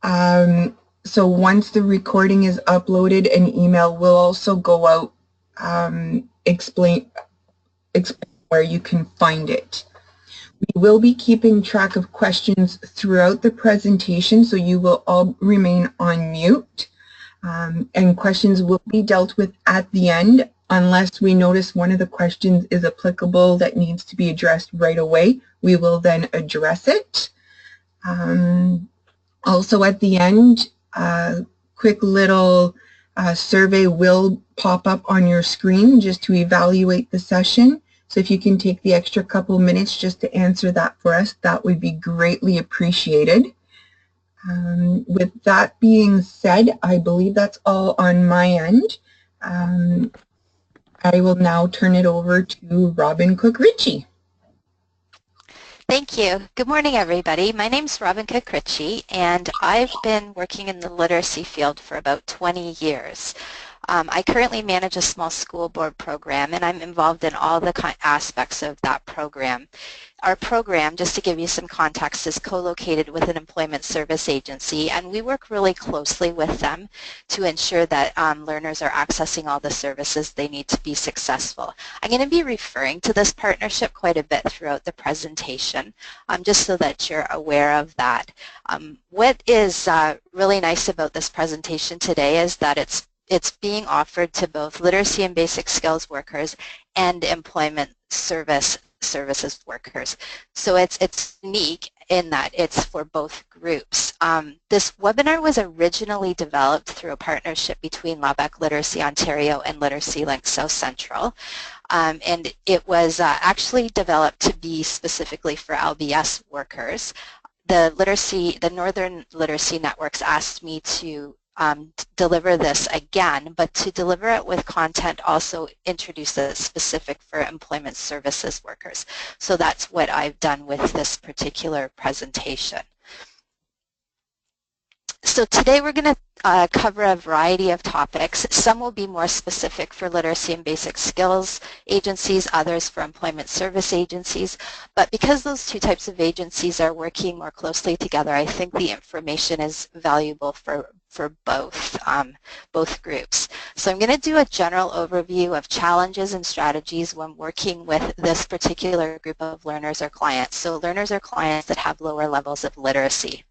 So once the recording is uploaded, an email will also go out explain where you can find it. We will be keeping track of questions throughout the presentation, so you will all remain on mute. And questions will be dealt with at the end unless we notice one of the questions is applicable that needs to be addressed right away. We will then address it. Also at the end, a quick little survey will pop up on your screen just to evaluate the session. So if you can take the extra couple minutes just to answer that for us, that would be greatly appreciated. With that being said, I believe that's all on my end. I will now turn it over to Robin Cook-Ritchie. Thank you. Good morning, everybody. My name is Robin Cook-Ritchie, and I've been working in the literacy field for about 20 years. I currently manage a small school board program, and I'm involved in all the aspects of that program. Our program, just to give you some context, is co-located with an employment service agency, and we work really closely with them to ensure that learners are accessing all the services they need to be successful. I'm going to be referring to this partnership quite a bit throughout the presentation, just so that you're aware of that. What is really nice about this presentation today is that it's being offered to both literacy and basic skills workers and employment services workers. So it's unique in that it's for both groups. This webinar was originally developed through a partnership between Labec Literacy Ontario and Literacy Link South Central. And it was actually developed to be specifically for LBS workers. The Northern Literacy Networks asked me to deliver this again, but to deliver it with content also introduces specific for employment services workers. So that's what I've done with this particular presentation. So today we're going to cover a variety of topics. Some will be more specific for literacy and basic skills agencies, others for employment service agencies. But because those two types of agencies are working more closely together, I think the information is valuable for both groups. So I'm going to do a general overview of challenges and strategies when working with this particular group of learners or clients. So learners or clients that have lower levels of literacy.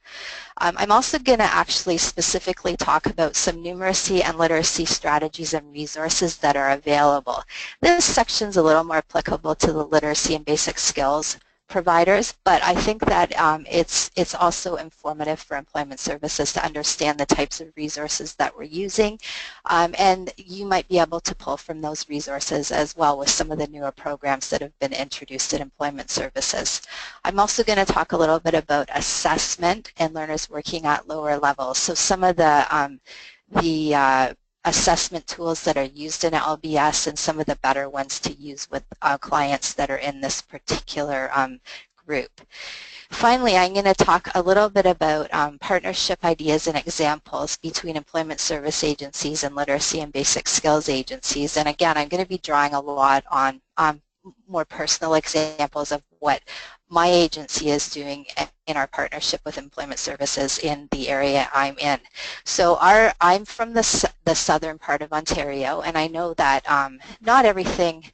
I'm also going to actually specifically talk about some numeracy and literacy strategies and resources that are available. This section is a little more applicable to the literacy and basic skills providers, but I think that it's also informative for employment services to understand the types of resources that we're using, and you might be able to pull from those resources as well with some of the newer programs that have been introduced in employment services. I'm also going to talk a little bit about assessment and learners working at lower levels. So some of the assessment tools that are used in LBS and some of the better ones to use with clients that are in this particular group. Finally, I'm going to talk a little bit about partnership ideas and examples between employment service agencies and literacy and basic skills agencies. And again, I'm going to be drawing a lot on more personal examples of what my agency is doing in our partnership with employment services in the area I'm in. So I'm from the southern part of Ontario, and I know that not everything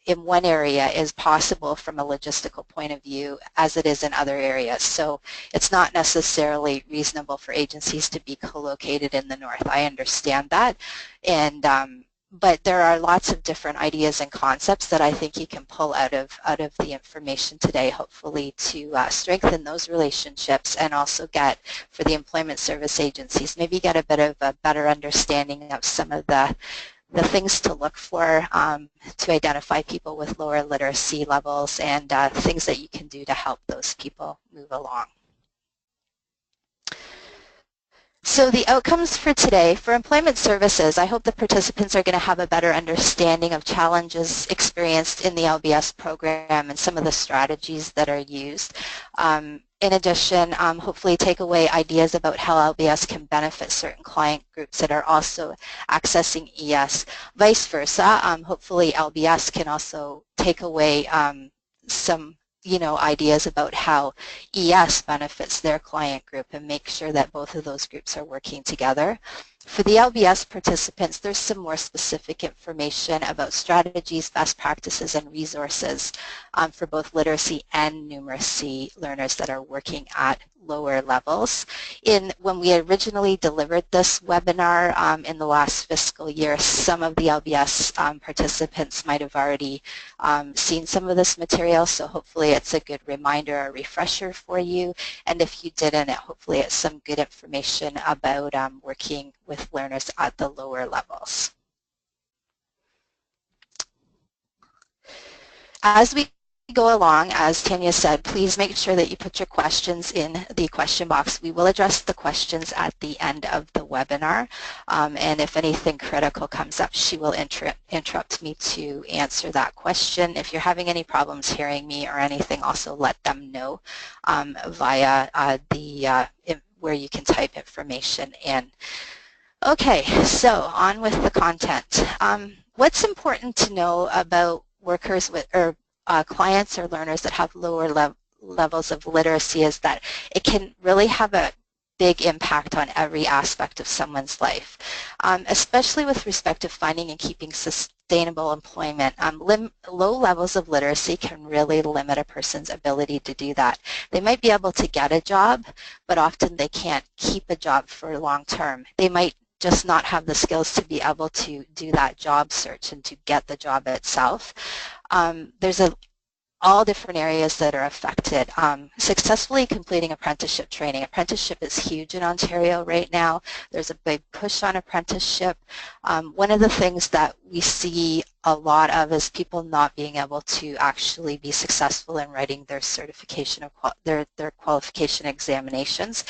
in one area is possible from a logistical point of view as it is in other areas. So it's not necessarily reasonable for agencies to be co-located in the north. I understand that, and but there are lots of different ideas and concepts that I think you can pull out of the information today, hopefully to strengthen those relationships and also get, for the employment service agencies, maybe get a bit of a better understanding of some of the things to look for to identify people with lower literacy levels and things that you can do to help those people move along. So the outcomes for today, for employment services, I hope the participants are going to have a better understanding of challenges experienced in the LBS program and some of the strategies that are used. In addition, hopefully take away ideas about how LBS can benefit certain client groups that are also accessing ES. Vice versa, hopefully LBS can also take away some ideas about how ES benefits their client group and make sure that both of those groups are working together. For the LBS participants, there's some more specific information about strategies, best practices, and resources for both literacy and numeracy learners that are working at lower levels. When we originally delivered this webinar in the last fiscal year, some of the LBS participants might have already seen some of this material, so hopefully it's a good reminder or refresher for you. And if you didn't, hopefully it's some good information about working with learners at the lower levels. As we go along, as Tanya said, please make sure that you put your questions in the question box. We will address the questions at the end of the webinar, and if anything critical comes up, she will interrupt me to answer that question. If you're having any problems hearing me or anything, also let them know via where you can type information in. Okay, so on with the content. What's important to know about workers with, or clients or learners that have lower levels of literacy is that it can really have a big impact on every aspect of someone's life, especially with respect to finding and keeping sustainable employment. Low levels of literacy can really limit a person's ability to do that. They might be able to get a job, but often they can't keep a job for long term. They might just not have the skills to be able to do that job search and to get the job itself. There's all different areas that are affected. Successfully completing apprenticeship training. Apprenticeship is huge in Ontario right now. There's a big push on apprenticeship. One of the things that we see a lot of is people not being able to actually be successful in writing their certification or their qualification examinations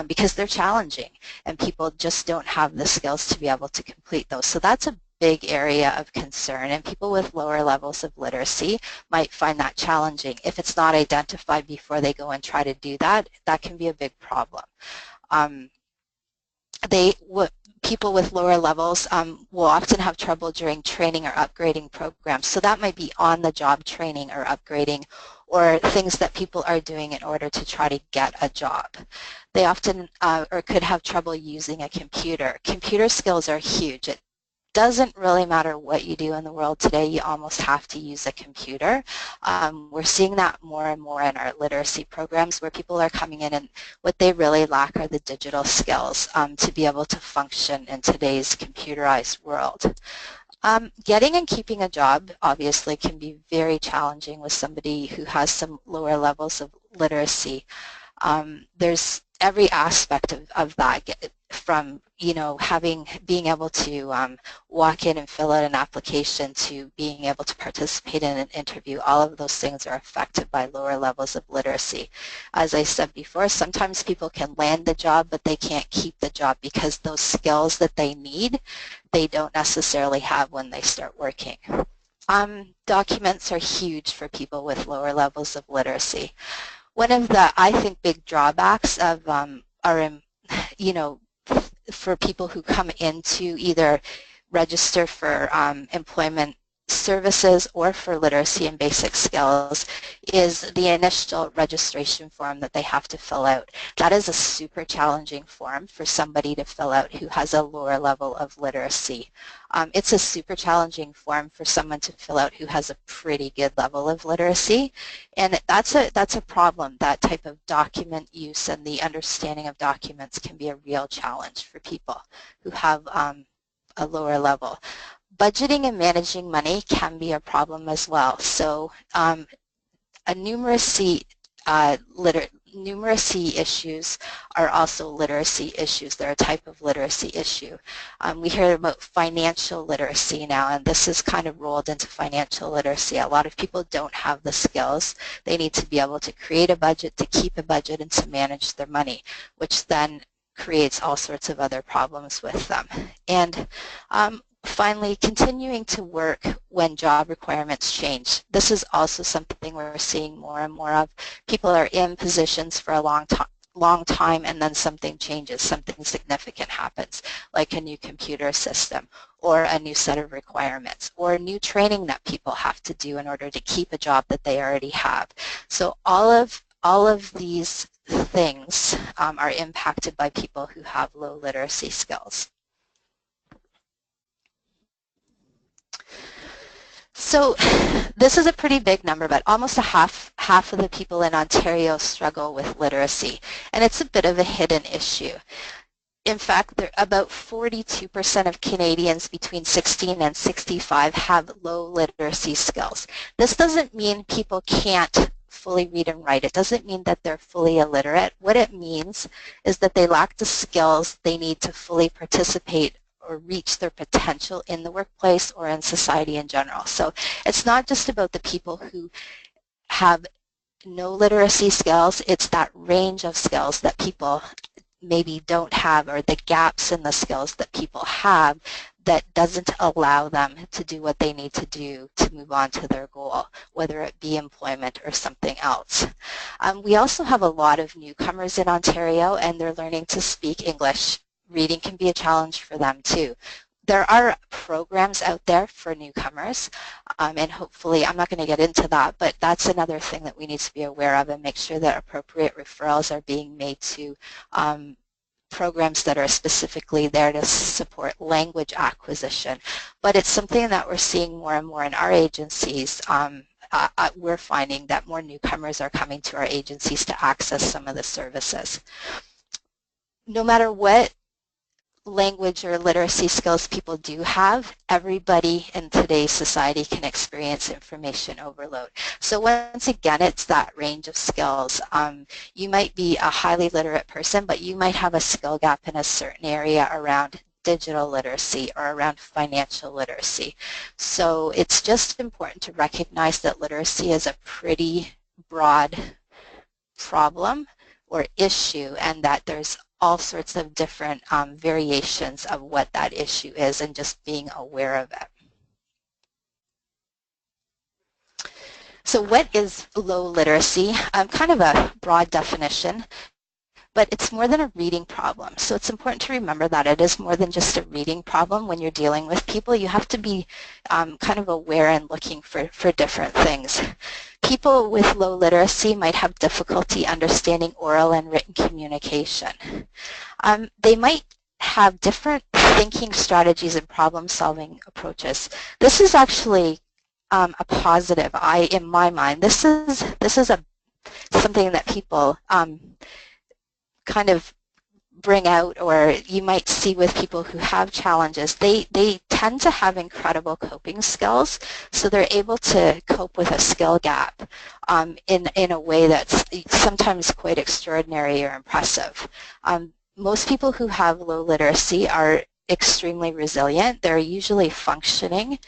because they're challenging and people just don't have the skills to be able to complete those. So that's a big area of concern, and people with lower levels of literacy might find that challenging. If it's not identified before they go and try to do that, that can be a big problem. People with lower levels will often have trouble during training or upgrading programs, so that might be on-the-job training or upgrading or things that people are doing in order to try to get a job. They often or could have trouble using a computer. Computer skills are huge. It doesn't really matter what you do in the world today, you almost have to use a computer. We're seeing that more and more in our literacy programs where people are coming in and what they really lack are the digital skills to be able to function in today's computerized world. Getting and keeping a job obviously can be very challenging with somebody who has some lower levels of literacy. There's every aspect of that, from being able to walk in and fill out an application to being able to participate in an interview. All of those things are affected by lower levels of literacy. As I said before, sometimes people can land the job but they can't keep the job because those skills that they need they don't necessarily have when they start working. Documents are huge for people with lower levels of literacy. One of the, I think, big drawbacks of for people who come in to either register for employment services or for literacy and basic skills is the initial registration form that they have to fill out. That is a super challenging form for somebody to fill out who has a lower level of literacy. It's a super challenging form for someone to fill out who has a pretty good level of literacy, and that's a problem. That type of document use and the understanding of documents can be a real challenge for people who have a lower level. Budgeting and managing money can be a problem as well. So numeracy issues are also literacy issues. They're a type of literacy issue. We hear about financial literacy now, and this is kind of rolled into financial literacy. A lot of people don't have the skills. They need to be able to create a budget, to keep a budget, and to manage their money, which then creates all sorts of other problems with them. And finally, continuing to work when job requirements change. This is also something we're seeing more and more of. People are in positions for a long long time and then something changes, something significant happens, like a new computer system or a new set of requirements or new training that people have to do in order to keep a job that they already have. So all of these things are impacted by people who have low literacy skills. So this is a pretty big number, but almost half of the people in Ontario struggle with literacy, and it's a bit of a hidden issue. In fact, about 42% of Canadians between 16 and 65 have low literacy skills. This doesn't mean people can't fully read and write. It doesn't mean that they're fully illiterate. What it means is that they lack the skills they need to fully participate or reach their potential in the workplace or in society in general. So it's not just about the people who have no literacy skills, it's that range of skills that people maybe don't have, or the gaps in the skills that people have that doesn't allow them to do what they need to do to move on to their goal, whether it be employment or something else. We also have a lot of newcomers in Ontario, and they're learning to speak English. Reading can be a challenge for them too. There are programs out there for newcomers, and hopefully, I'm not going to get into that, but that's another thing that we need to be aware of and make sure that appropriate referrals are being made to programs that are specifically there to support language acquisition. But it's something that we're seeing more and more in our agencies. We're finding that more newcomers are coming to our agencies to access some of the services. No matter what language or literacy skills people do have, everybody in today's society can experience information overload. So once again, it's that range of skills. You might be a highly literate person, but you might have a skill gap in a certain area around digital literacy or around financial literacy. So it's just important to recognize that literacy is a pretty broad problem or issue, and that there's all sorts of different variations of what that issue is, and just being aware of it. So what is low literacy? Kind of a broad definition, but it's more than a reading problem. So it's important to remember that it is more than just a reading problem when you're dealing with people. You have to be kind of aware and looking for different things. People with low literacy might have difficulty understanding oral and written communication. They might have different thinking strategies and problem-solving approaches. This is actually a positive. In my mind, this is something that people kind of bring out, or you might see with people who have challenges. They tend to have incredible coping skills, so they're able to cope with a skill gap in a way that's sometimes quite extraordinary or impressive. Most people who have low literacy are extremely resilient. They're usually functioning.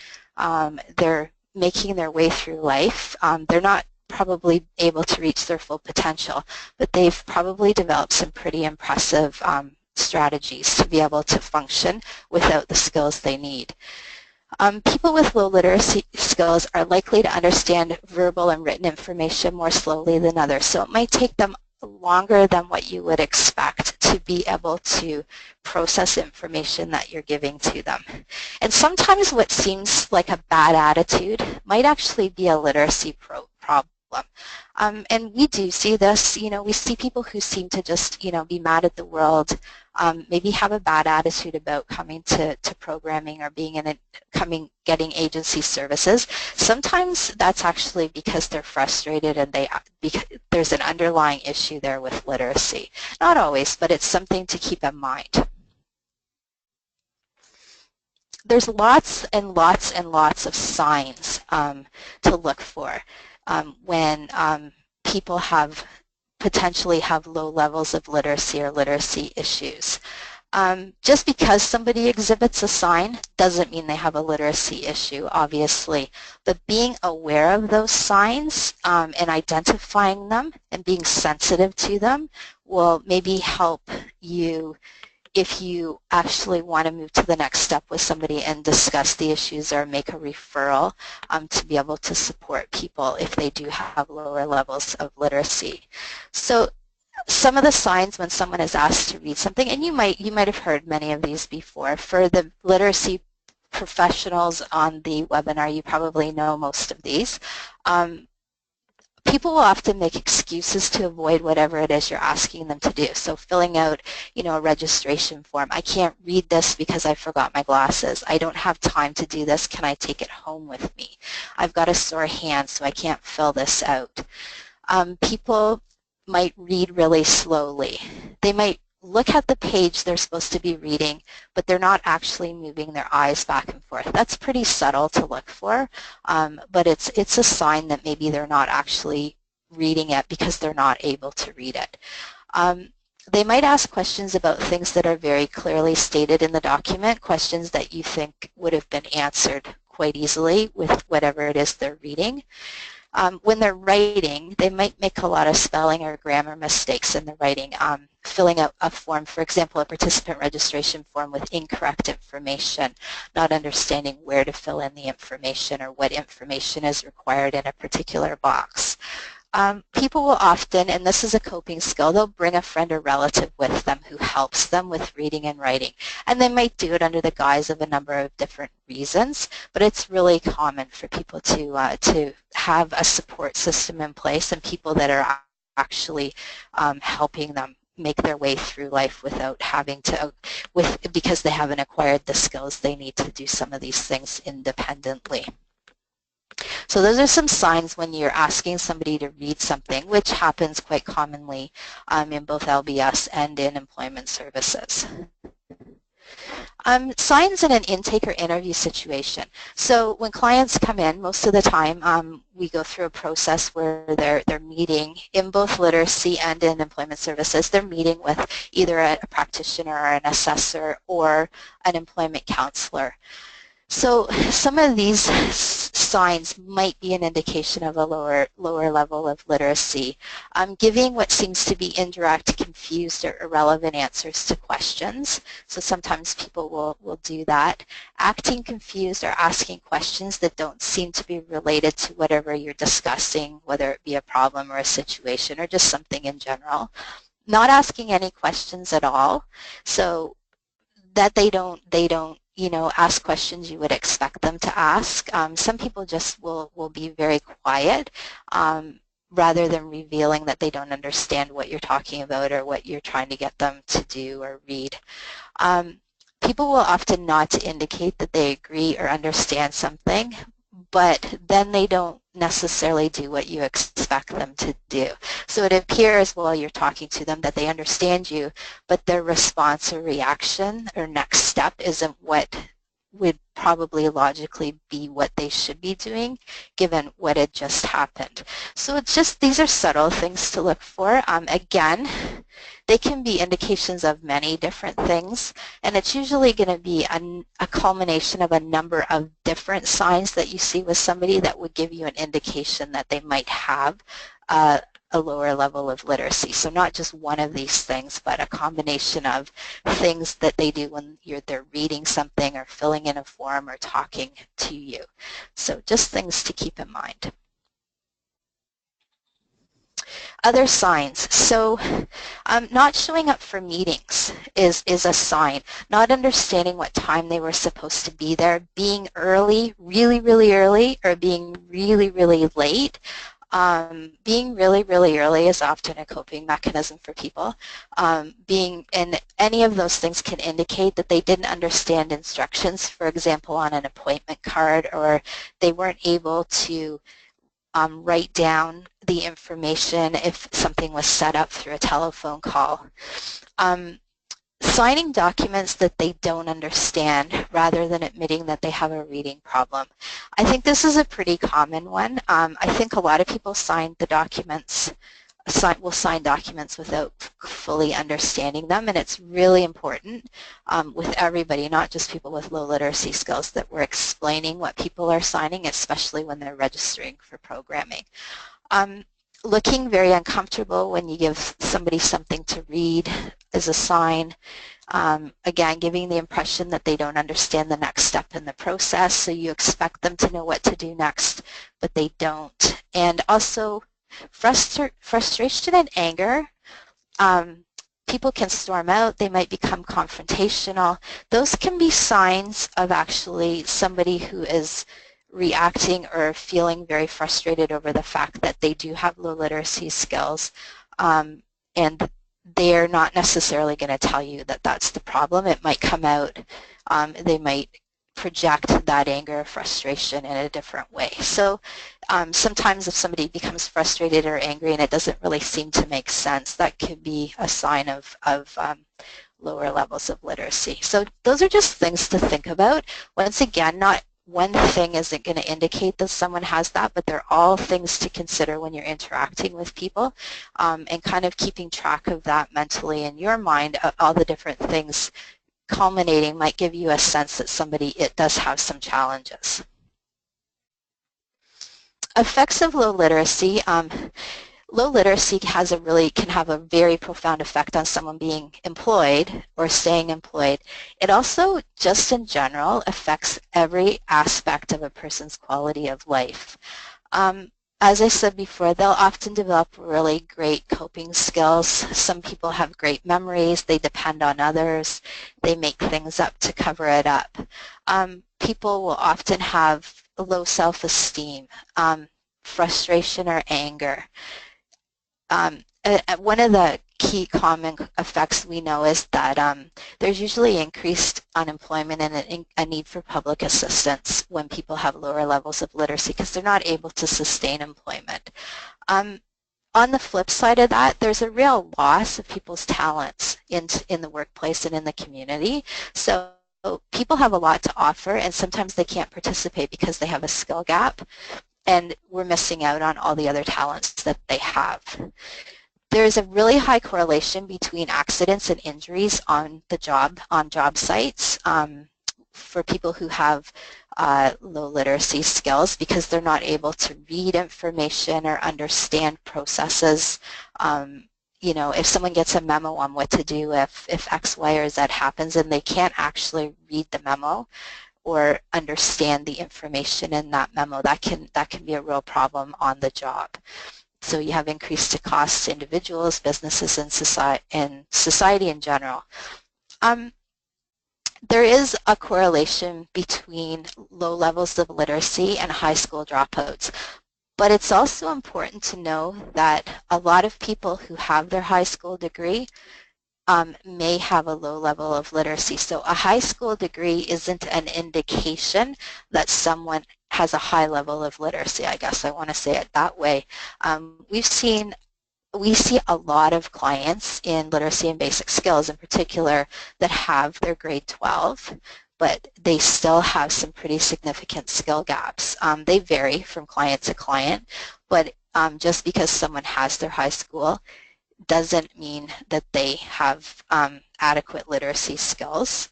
They're making their way through life. They're not probably able to reach their full potential, but they've probably developed some pretty impressive strategies to be able to function without the skills they need. People with low literacy skills are likely to understand verbal and written information more slowly than others, so it might take them longer than what you would expect to be able to process information that you're giving to them. And sometimes what seems like a bad attitude might actually be a literacy problem. And we do see this, we see people who seem to just, be mad at the world, maybe have a bad attitude about coming to programming or being getting agency services. Sometimes that's actually because they're frustrated and there's an underlying issue there with literacy. Not always, but it's something to keep in mind. There's lots and lots and lots of signs to look for when people potentially have low levels of literacy or literacy issues. Just because somebody exhibits a sign doesn't mean they have a literacy issue, obviously, but being aware of those signs and identifying them and being sensitive to them will maybe help you if you actually want to move to the next step with somebody and discuss the issues or make a referral to be able to support people if they do have lower levels of literacy. So some of the signs when someone is asked to read something, and you might have heard many of these before. For the literacy professionals on the webinar, you probably know most of these. People will often make excuses to avoid whatever it is you're asking them to do. So filling out, a registration form. I can't read this because I forgot my glasses. I don't have time to do this. Can I take it home with me? I've got a sore hand, so I can't fill this out. People might read really slowly. They might look at the page they're supposed to be reading, but they're not actually moving their eyes back and forth. That's pretty subtle to look for, but it's a sign that maybe they're not actually reading it because they're not able to read it. They might ask questions about things that are very clearly stated in the document, questions that you think would have been answered quite easily with whatever it is they're reading. When they're writing, they might make a lot of spelling or grammar mistakes in the writing, filling out a form, for example, a participant registration form with incorrect information, not understanding where to fill in the information or what information is required in a particular box. People will often, and this is a coping skill, they'll bring a friend or relative with them who helps them with reading and writing. And they might do it under the guise of a number of different reasons, but it's really common for people to have a support system in place and people that are actually helping them make their way through life without having to, because they haven't acquired the skills they need to do some of these things independently. So those are some signs when you're asking somebody to read something, which happens quite commonly in both LBS and in employment services. Signs in an intake or interview situation. So when clients come in, most of the time we go through a process where they're meeting in both literacy and in employment services. They're meeting with either a practitioner or an assessor or an employment counselor. So some of these signs might be an indication of a lower level of literacy. Giving what seems to be indirect, confused, or irrelevant answers to questions. So sometimes people will do that. Acting confused or asking questions that don't seem to be related to whatever you're discussing, whether it be a problem or a situation or just something in general. Not asking any questions at all. So that they don't ask questions you would expect them to ask. Some people just will be very quiet rather than revealing that they don't understand what you're talking about or what you're trying to get them to do or read. People will often nod to indicate that they agree or understand something, but then they don't necessarily do what you expect them to do. So it appears while you're talking to them that they understand you, but their response or reaction or next step isn't what would probably logically be what they should be doing given what had just happened. So it's just, these are subtle things to look for. Again, they can be indications of many different things, and it's usually going to be a culmination of a number of different signs that you see with somebody that would give you an indication that they might have a lower level of literacy. So not just one of these things, but a combination of things that they do when they're reading something or filling in a form or talking to you. So just things to keep in mind. Other signs. So not showing up for meetings is a sign. Not understanding what time they were supposed to be there. Being early, really, really early, or being really, really late. Being really, really early is often a coping mechanism for people. Being in any of those things can indicate that they didn't understand instructions, for example, on an appointment card, or they weren't able to write down the information if something was set up through a telephone call. Signing documents that they don't understand rather than admitting that they have a reading problem. I think this is a pretty common one. I think a lot of people sign the documents, will sign documents without fully understanding them, and it's really important with everybody, not just people with low literacy skills, that we're explaining what people are signing, especially when they're registering for programming. Looking very uncomfortable when you give somebody something to read is a sign. Again, giving the impression that they don't understand the next step in the process, so you expect them to know what to do next, but they don't. And also frustration and anger people can storm out, they might become confrontational. Those can be signs of actually somebody who is reacting or feeling very frustrated over the fact that they do have low literacy skills, and they're not necessarily going to tell you that that's the problem. It might come out, they might project that anger or frustration in a different way. So sometimes if somebody becomes frustrated or angry and it doesn't really seem to make sense, that could be a sign of lower levels of literacy. So those are just things to think about. Once again, not one thing isn't going to indicate that someone has that, but they're all things to consider when you're interacting with people, and kind of keeping track of that mentally in your mind, all the different things culminating might give you a sense that somebody, it does have some challenges. Effects of low literacy. Low literacy can have a very profound effect on someone being employed or staying employed. It also, just in general, affects every aspect of a person's quality of life. As I said before, they'll often develop really great coping skills. Some people have great memories. They depend on others. They make things up to cover it up. People will often have low self-esteem, frustration or anger. One of the key common effects we know is that there's usually increased unemployment and a need for public assistance when people have lower levels of literacy because they're not able to sustain employment. On the flip side of that, there's a real loss of people's talents in the workplace and in the community. So people have a lot to offer, and sometimes they can't participate because they have a skill gap, and we're missing out on all the other talents that they have. There's a really high correlation between accidents and injuries on the job, on job sites, for people who have low literacy skills because they're not able to read information or understand processes. You know, if someone gets a memo on what to do if X, Y, or Z happens and they can't actually read the memo or understand the information in that memo, that can be a real problem on the job. So you have increased costs to individuals, businesses, and society in general. There is a correlation between low levels of literacy and high school dropouts, but it's also important to know that a lot of people who have their high school degree may have a low level of literacy. So a high school degree isn't an indication that someone has a high level of literacy, I guess I want to say it that way. We see a lot of clients in literacy and basic skills in particular that have their grade 12, but they still have some pretty significant skill gaps. They vary from client to client, but just because someone has their high school doesn't mean that they have adequate literacy skills.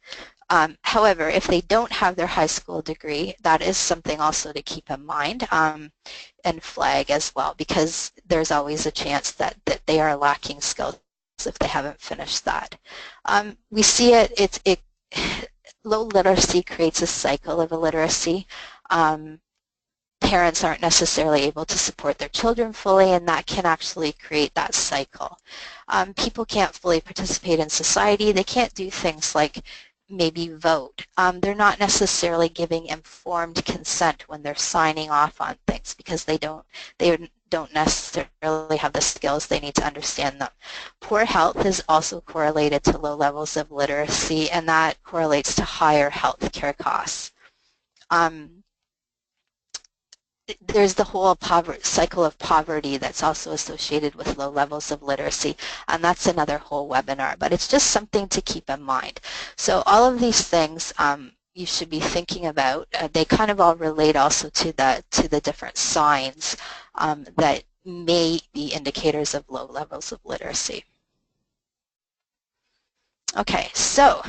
However, if they don't have their high school degree, that is something also to keep in mind and flag as well, because there's always a chance that they are lacking skills if they haven't finished that. We see low literacy creates a cycle of illiteracy. Parents aren't necessarily able to support their children fully, and that can actually create that cycle. People can't fully participate in society. They can't do things like maybe vote. They're not necessarily giving informed consent when they're signing off on things because they don't necessarily have the skills they need to understand them. Poor health is also correlated to low levels of literacy, and that correlates to higher health care costs. There's the whole cycle of poverty that's also associated with low levels of literacy, and that's another whole webinar, but it's just something to keep in mind. So all of these things you should be thinking about. They kind of all relate also to the different signs that may be indicators of low levels of literacy. Okay, so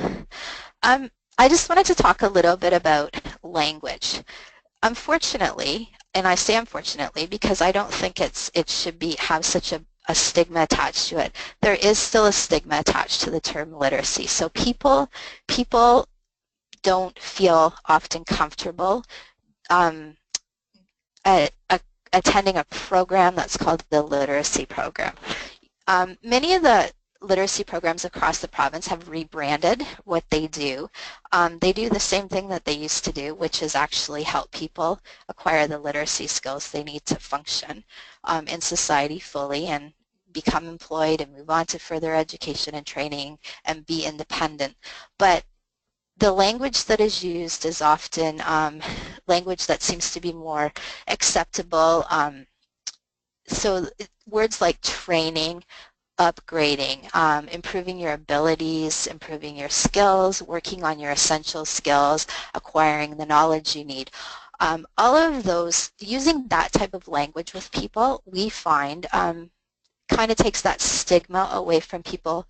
I just wanted to talk a little bit about language. Unfortunately, and I say unfortunately because I don't think it should have such a stigma attached to it. There is still a stigma attached to the term literacy. So people don't feel often comfortable attending a program that's called the literacy program. Many of the literacy programs across the province have rebranded what they do. They do the same thing that they used to do, which is actually help people acquire the literacy skills they need to function in society fully and become employed and move on to further education and training and be independent. But the language that is used is often language that seems to be more acceptable. So words like training, upgrading, improving your abilities, improving your skills, working on your essential skills, acquiring the knowledge you need. All of those, using that type of language with people, we find kind of takes that stigma away from people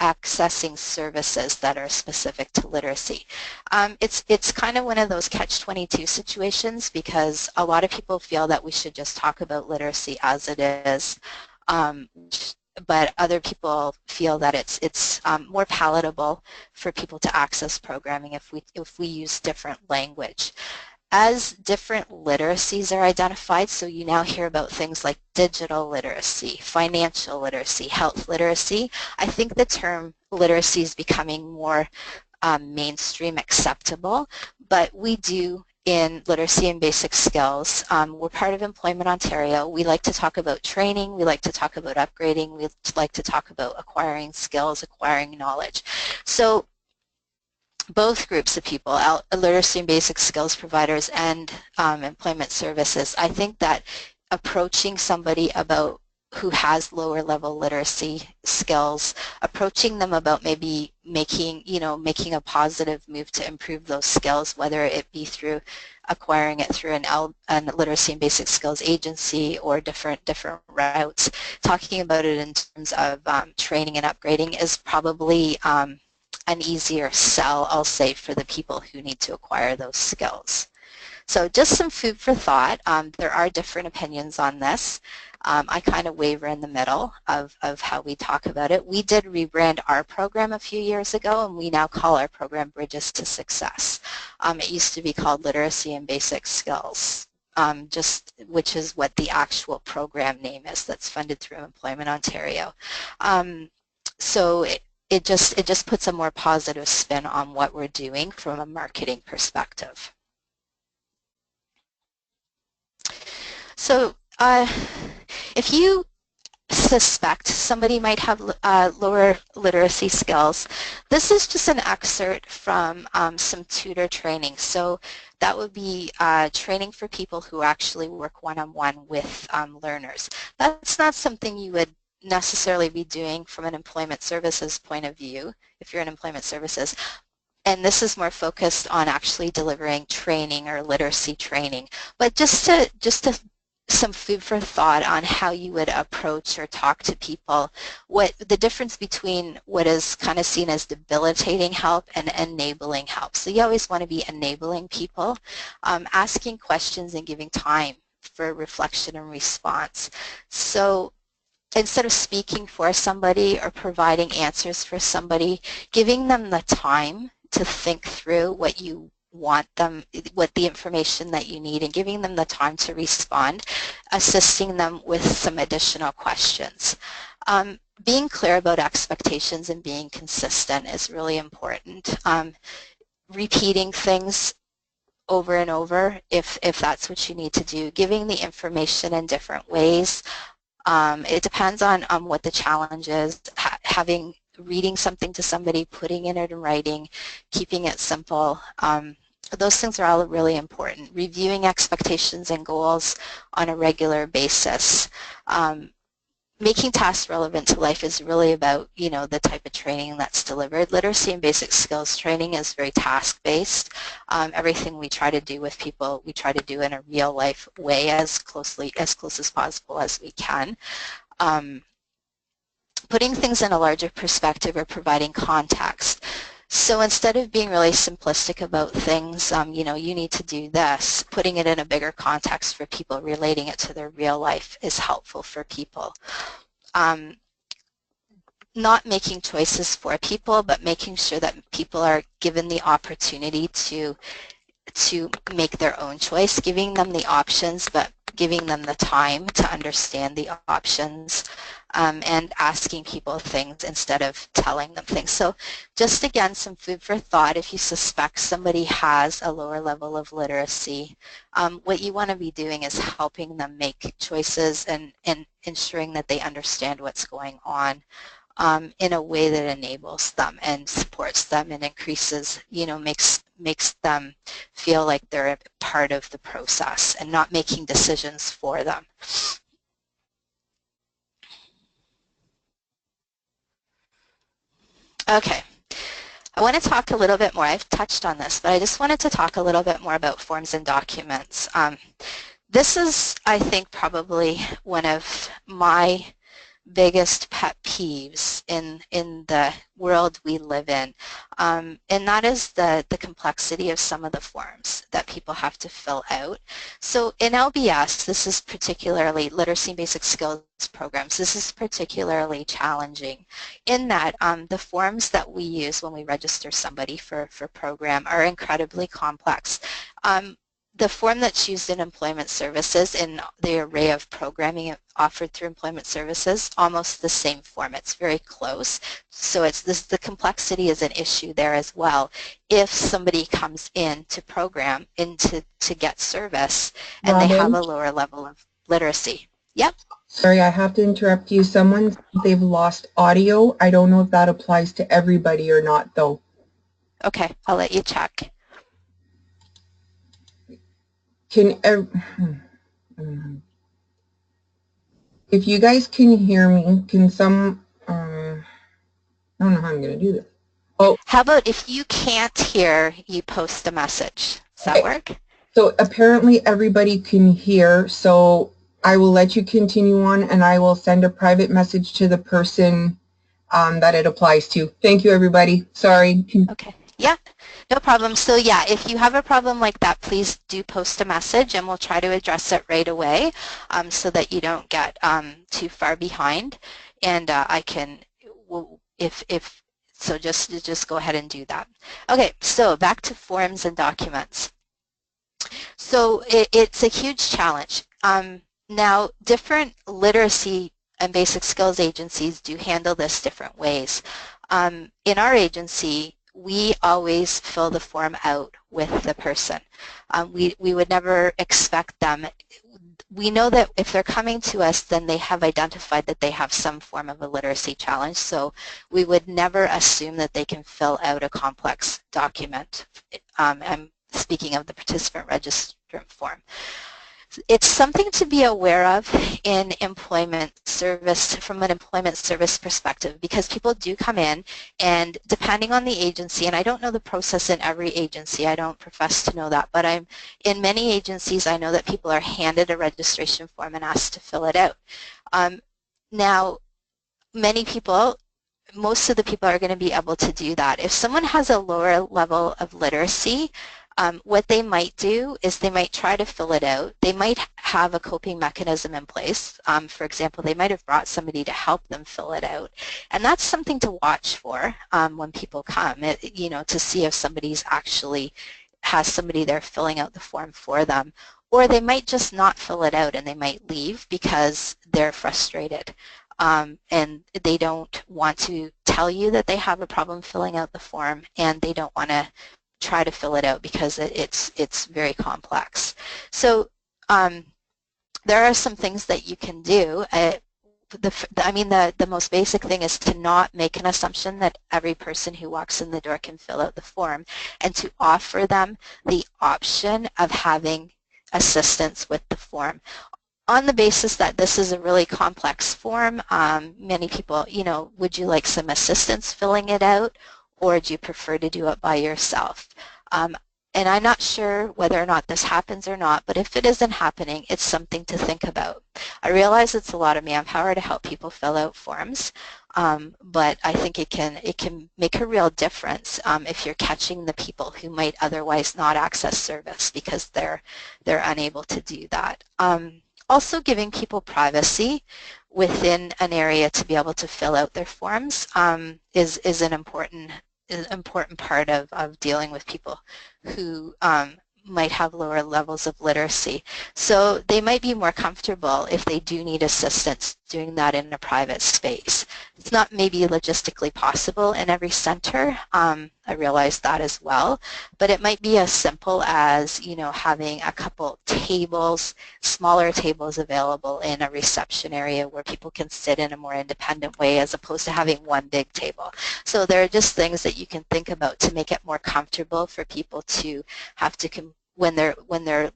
accessing services that are specific to literacy. It's kind of one of those catch-22 situations because a lot of people feel that we should just talk about literacy as it is, but other people feel that it's more palatable for people to access programming if we use different language. As different literacies are identified, so you now hear about things like digital literacy, financial literacy, health literacy, I think the term literacy is becoming more mainstream acceptable, but we do in literacy and basic skills. We're part of Employment Ontario. We like to talk about training, we like to talk about upgrading, we like to talk about acquiring skills, acquiring knowledge. So both groups of people, literacy and basic skills providers and employment services, I think that approaching somebody about who has lower level literacy skills, approaching them about maybe making a positive move to improve those skills, whether it be through acquiring it through an literacy and basic skills agency or different routes, talking about it in terms of training and upgrading is probably an easier sell, I'll say, for the people who need to acquire those skills. So just some food for thought. There are different opinions on this. I kind of waver in the middle of how we talk about it. We did rebrand our program a few years ago, and we now call our program Bridges to Success. It used to be called Literacy and Basic Skills, which is what the actual program name is that's funded through Employment Ontario. So it just puts a more positive spin on what we're doing from a marketing perspective. So if you suspect somebody might have lower literacy skills, this is just an excerpt from some tutor training. So that would be training for people who actually work one-on-one with learners. That's not something you would necessarily be doing from an employment services point of view if you're in employment services, and this is more focused on actually delivering training or literacy training, but just to some food for thought on how you would approach or talk to people, what the difference between what is kind of seen as debilitating help and enabling help. So you always want to be enabling people, asking questions and giving time for reflection and response. So instead of speaking for somebody or providing answers for somebody, giving them the time to think through what you want them, what the information that you need, and giving them the time to respond, assisting them with some additional questions. Being clear about expectations and being consistent is really important. Repeating things over and over if that's what you need to do, giving the information in different ways. It depends on what the challenge is, reading something to somebody, putting it in writing, keeping it simple. Those things are all really important. Reviewing expectations and goals on a regular basis. Making tasks relevant to life is really about, the type of training that's delivered. Literacy and basic skills training is very task-based. Everything we try to do with people, we try to do in a real-life way as close as possible as we can. Putting things in a larger perspective or providing context. So instead of being really simplistic about things, you need to do this, putting it in a bigger context for people, relating it to their real life is helpful for people. Not making choices for people, but making sure that people are given the opportunity to make their own choice, giving them the options, but giving them the time to understand the options, and asking people things instead of telling them things. So just again, some food for thought. If you suspect somebody has a lower level of literacy, what you want to be doing is helping them make choices and ensuring that they understand what's going on, in a way that enables them and supports them and increases, makes them feel like they're a part of the process and not making decisions for them. Okay, I want to talk a little bit more. I've touched on this, but I just wanted to talk a little bit more about forms and documents. This is, I think, probably one of my biggest pet peeves in the world we live in, and that is the complexity of some of the forms that people have to fill out. So in LBS, this is particularly literacy and basic skills programs. This is particularly challenging in that the forms that we use when we register somebody for program are incredibly complex. The form that's used in employment services in the array of programming offered through employment services, almost the same form. It's very close. So it's the complexity is an issue there as well. If somebody comes in to program, to get service, and Robin, they have a lower level of literacy. Yep. Sorry, I have to interrupt you. Someone said they've lost audio. I don't know if that applies to everybody or not, though. Okay, I'll let you check. If you guys can hear me, can some, I don't know how I'm going to do this. Oh, how about if you can't hear, you post a message. Does that work? So apparently everybody can hear, so I will let you continue on and I will send a private message to the person that it applies to. Thank you, everybody. Sorry. Okay. Yeah, no problem. So yeah, if you have a problem like that, please do post a message and we'll try to address it right away, so that you don't get too far behind. And I can, so just go ahead and do that. Okay, so back to forms and documents. So it's a huge challenge. Now, different literacy and basic skills agencies do handle this different ways. In our agency, we always fill the form out with the person. We would never expect them. We know that if they're coming to us, then they have identified that they have some form of a literacy challenge, so we would never assume that they can fill out a complex document. I'm speaking of the participant registrant form. It's something to be aware of in employment service, from an employment service perspective, because people do come in and depending on the agency, and I don't know the process in every agency, I don't profess to know that, but in many agencies I know that people are handed a registration form and asked to fill it out. Now, most of the people are going to be able to do that. If someone has a lower level of literacy, what they might do is they might try to fill it out. They might have a coping mechanism in place. For example, they might have brought somebody to help them fill it out. And that's something to watch for when people come, to see if somebody's actually has somebody there filling out the form for them. Or they might just not fill it out and they might leave because they're frustrated. And they don't want to tell you that they have a problem filling out the form, and they don't want to try to fill it out because it's very complex. So there are some things that you can do. The most basic thing is to not make an assumption that every person who walks in the door can fill out the form, and to offer them the option of having assistance with the form. On the basis that this is a really complex form, many people, would you like some assistance filling it out, or do you prefer to do it by yourself? And I'm not sure whether or not this happens or not, but if it isn't happening, it's something to think about. I realize it's a lot of manpower to help people fill out forms, but I think it can make a real difference if you're catching the people who might otherwise not access service because they're unable to do that. Also, giving people privacy within an area to be able to fill out their forms is an important part of dealing with people who might have lower levels of literacy. So they might be more comfortable if they do need assistance doing that in a private space. It's not maybe logistically possible in every center. I realize that as well, but it might be as simple as, you know, having a couple tables, smaller tables available in a reception area where people can sit in a more independent way as opposed to having one big table. So there are just things that you can think about to make it more comfortable for people to have to, when they're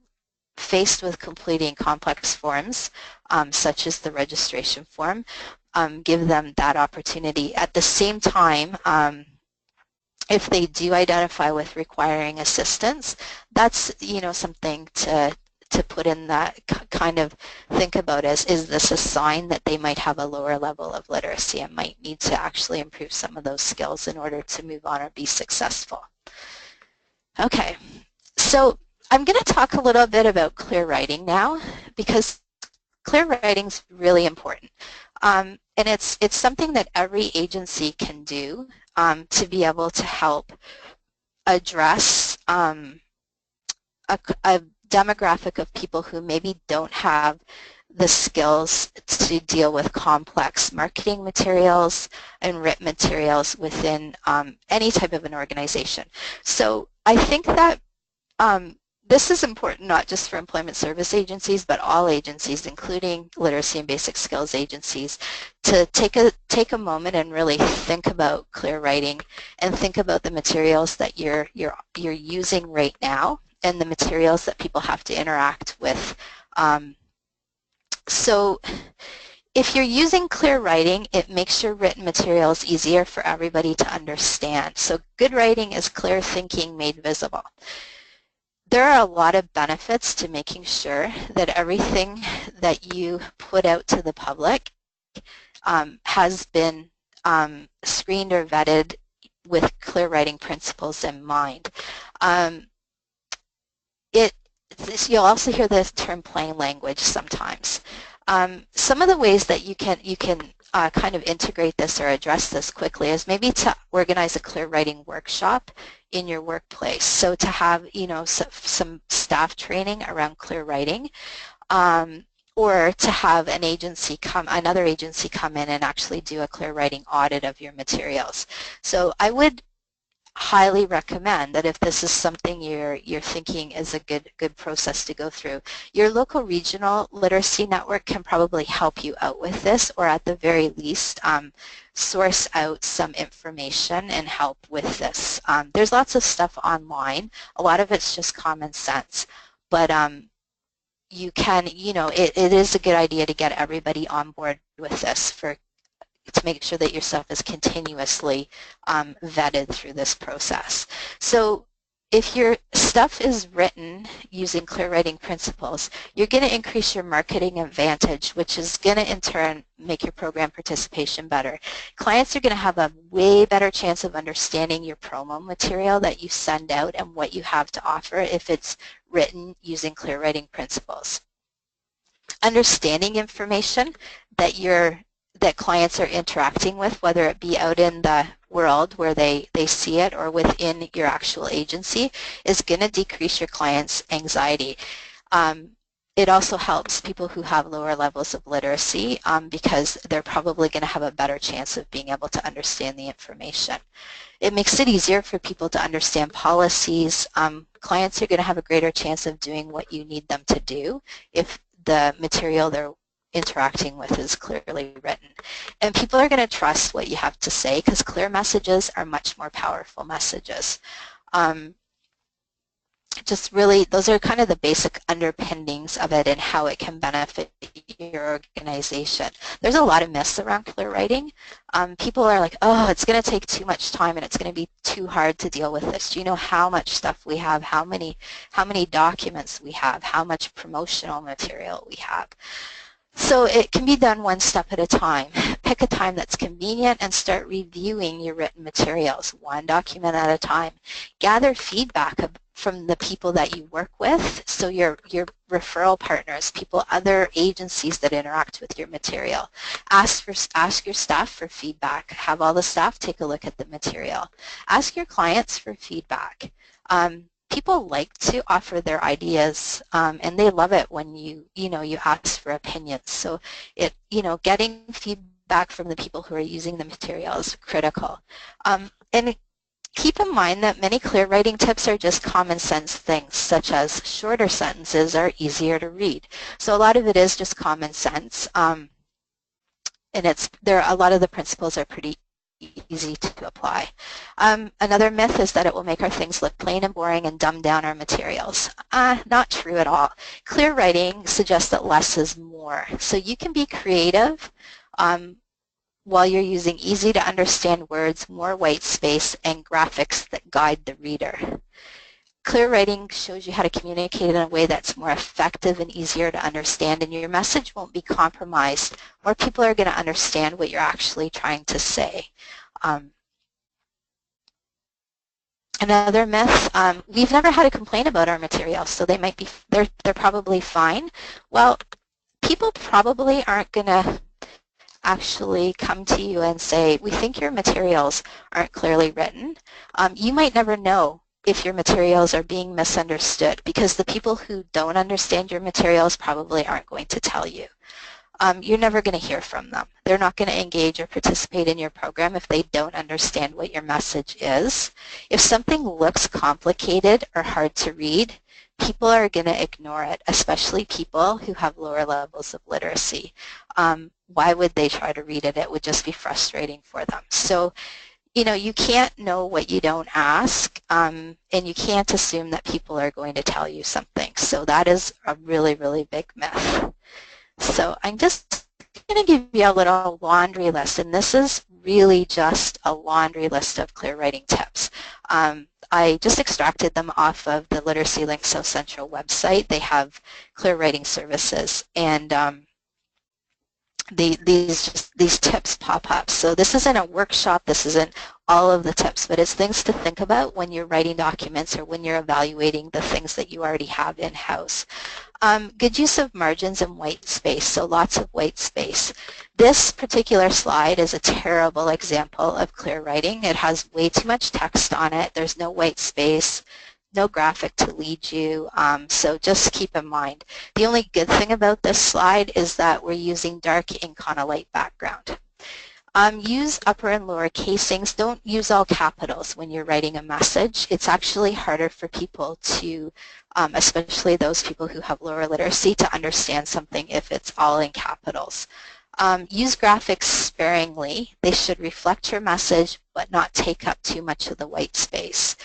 faced with completing complex forms, such as the registration form, give them that opportunity. At the same time, if they do identify with requiring assistance, that's, you know, something to put in that kind of think about as, is this a sign that they might have a lower level of literacy and might need to actually improve some of those skills in order to move on or be successful. Okay, so I'm going to talk a little bit about clear writing now, because clear writing is really important. And it's something that every agency can do to be able to help address a demographic of people who maybe don't have the skills to deal with complex marketing materials and written materials within any type of an organization. So I think that this is important not just for employment service agencies, but all agencies, including literacy and basic skills agencies, to take a moment and really think about clear writing and think about the materials that you're using right now and the materials that people have to interact with. So if you're using clear writing, it makes your written materials easier for everybody to understand. So good writing is clear thinking made visible. There are a lot of benefits to making sure that everything that you put out to the public has been screened or vetted with clear writing principles in mind. You'll also hear the term plain language sometimes. Some of the ways that you can kind of integrate this or address this quickly is maybe to organize a clear writing workshop in your workplace. So to have, you know, some staff training around clear writing, or to have another agency come in and actually do a clear writing audit of your materials. So I would highly recommend that if this is something you're thinking is a good process to go through, your local regional literacy network can probably help you out with this, or at the very least source out some information and help with this. There's lots of stuff online. A lot of it's just common sense, but you can, you know, it is a good idea to get everybody on board with this to make sure that your stuff is continuously vetted through this process. So if your stuff is written using clear writing principles, you're going to increase your marketing advantage, which is going to in turn make your program participation better. Clients are going to have a way better chance of understanding your promo material that you send out and what you have to offer if it's written using clear writing principles. Understanding information that clients are interacting with, whether it be out in the world where they see it or within your actual agency, is going to decrease your clients' anxiety. It also helps people who have lower levels of literacy because they're probably going to have a better chance of being able to understand the information. It makes it easier for people to understand policies. Clients are going to have a greater chance of doing what you need them to do if the material they're interacting with is clearly written. And people are going to trust what you have to say because clear messages are much more powerful messages. Just really, those are kind of the basic underpinnings of it and how it can benefit your organization. There's a lot of myths around clear writing. People are like, oh, it's going to take too much time and it's going to be too hard to deal with this. Do you know how much stuff we have, how many documents we have, how much promotional material we have? So it can be done one step at a time. Pick a time that's convenient and start reviewing your written materials, one document at a time. Gather feedback from the people that you work with, so your referral partners, other agencies that interact with your material. Ask your staff for feedback. Have all the staff take a look at the material. Ask your clients for feedback. people like to offer their ideas, and they love it when you ask for opinions. So getting feedback from the people who are using the material is critical. And keep in mind that many clear writing tips are just common sense things, such as shorter sentences are easier to read. So a lot of it is just common sense, and a lot of the principles are pretty easy to apply. Another myth is that it will make our things look plain and boring and dumb down our materials. Not true at all. Clear writing suggests that less is more. So you can be creative while you're using easy to understand words, more white space, and graphics that guide the reader. Clear writing shows you how to communicate in a way that's more effective and easier to understand, and your message won't be compromised. More people are going to understand what you're actually trying to say. Another myth, we've never had a complaint about our materials, so they're probably fine. Well, people probably aren't going to actually come to you and say, we think your materials aren't clearly written. You might never know if your materials are being misunderstood, because the people who don't understand your materials probably aren't going to tell you. You're never going to hear from them. They're not going to engage or participate in your program if they don't understand what your message is. If something looks complicated or hard to read, people are going to ignore it, especially people who have lower levels of literacy. Why would they try to read it? It would just be frustrating for them. So, you can't know what you don't ask, and you can't assume that people are going to tell you something. So that is a really, really big myth. So I'm just going to give you a little laundry list, and this is really just a laundry list of clear writing tips. I just extracted them off of the Literacy Link South Central website. They have clear writing services, and these tips pop up. So this isn't a workshop, this isn't all of the tips, but it's things to think about when you're writing documents or when you're evaluating the things that you already have in-house. Good use of margins and white space, so lots of white space. This particular slide is a terrible example of clear writing. It has way too much text on it. There's no white space, no graphic to lead you, so just keep in mind. The only good thing about this slide is that we're using dark ink on a light background. Use upper and lower casings. Don't use all capitals when you're writing a message. It's actually harder for people to, especially those people who have lower literacy, to understand something if it's all in capitals. Use graphics sparingly. They should reflect your message but not take up too much of the white space.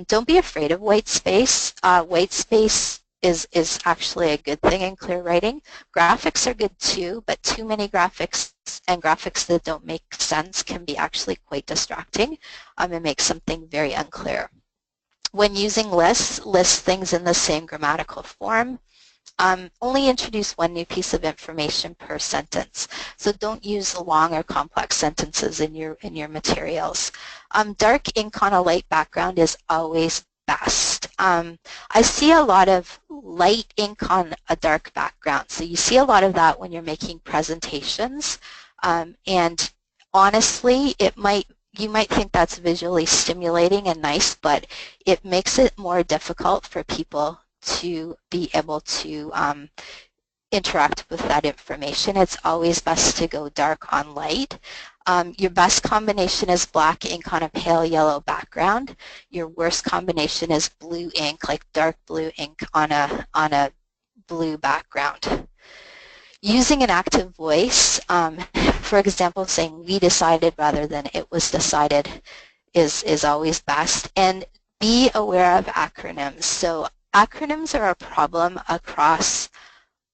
Don't be afraid of white space. White space is actually a good thing in clear writing. Graphics are good too, but too many graphics and graphics that don't make sense can be actually quite distracting and make something very unclear. When using lists, list things in the same grammatical form. Only introduce one new piece of information per sentence. So don't use long or complex sentences in your materials. Dark ink on a light background is always best. I see a lot of light ink on a dark background. So you see a lot of that when you're making presentations. And honestly, you might think that's visually stimulating and nice, but it makes it more difficult for people to be able to interact with that information. It's always best to go dark on light. Your best combination is black ink on a pale yellow background. Your worst combination is blue ink, like dark blue ink on a blue background. Using an active voice, for example, saying we decided rather than it was decided is always best. And be aware of acronyms. So acronyms are a problem across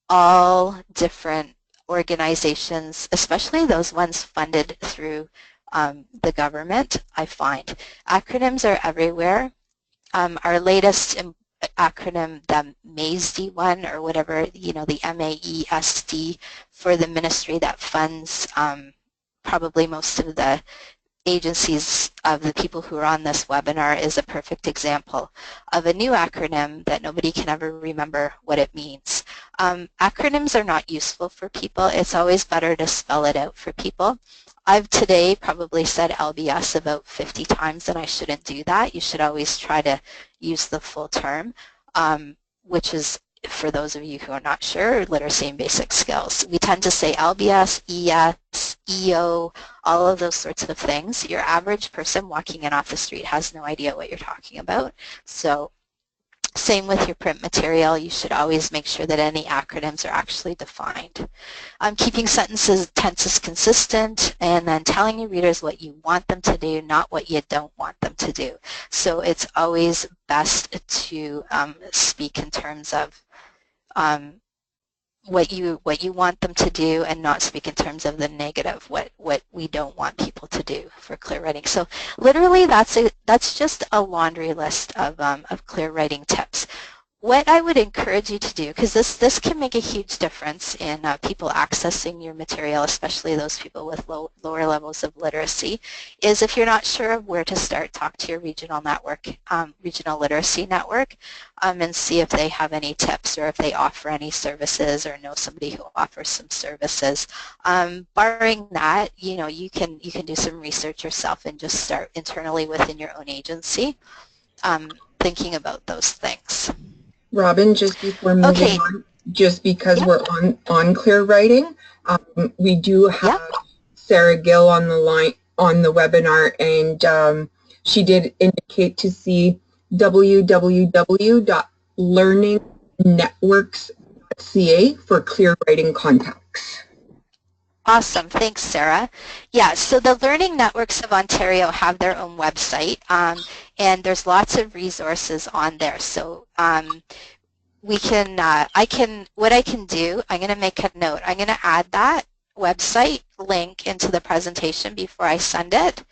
all different organizations, especially those ones funded through the government, I find. Acronyms are everywhere. Our latest acronym, the MAISD one, or whatever, the MAESD for the ministry that funds probably most of the agencies of the people who are on this webinar, is a perfect example of a new acronym that nobody can ever remember what it means. Acronyms are not useful for people. It's always better to spell it out for people. I've today probably said LBS about 50 times, and I shouldn't do that. You should always try to use the full term, which is, for those of you who are not sure, literacy and basic skills. We tend to say LBS, ES, EO, all of those sorts of things. Your average person walking in off the street has no idea what you're talking about. So same with your print material. You should always make sure that any acronyms are actually defined. Keeping sentences, tenses consistent, and then telling your readers what you want them to do, not what you don't want them to do. So it's always best to speak in terms of what you want them to do, and not speak in terms of the negative, what we don't want people to do for clear writing. So literally that's just a laundry list of clear writing tips. What I would encourage you to do, because this can make a huge difference in people accessing your material, especially those people with lower levels of literacy, is if you're not sure of where to start, talk to your regional network, regional literacy network, and see if they have any tips or if they offer any services or know somebody who offers some services. Barring that, you can do some research yourself and just start internally within your own agency, thinking about those things. Robin, just before moving on, just because we're on clear writing, we do have Sarah Gill on the line on the webinar, and she did indicate to see www.learningnetworks.ca for clear writing contacts. Awesome. Thanks, Sarah. Yeah, so the Learning Networks of Ontario have their own website, and there's lots of resources on there. So we can, what I can do, I'm going to make a note. I'm going to add that website link into the presentation before I send it,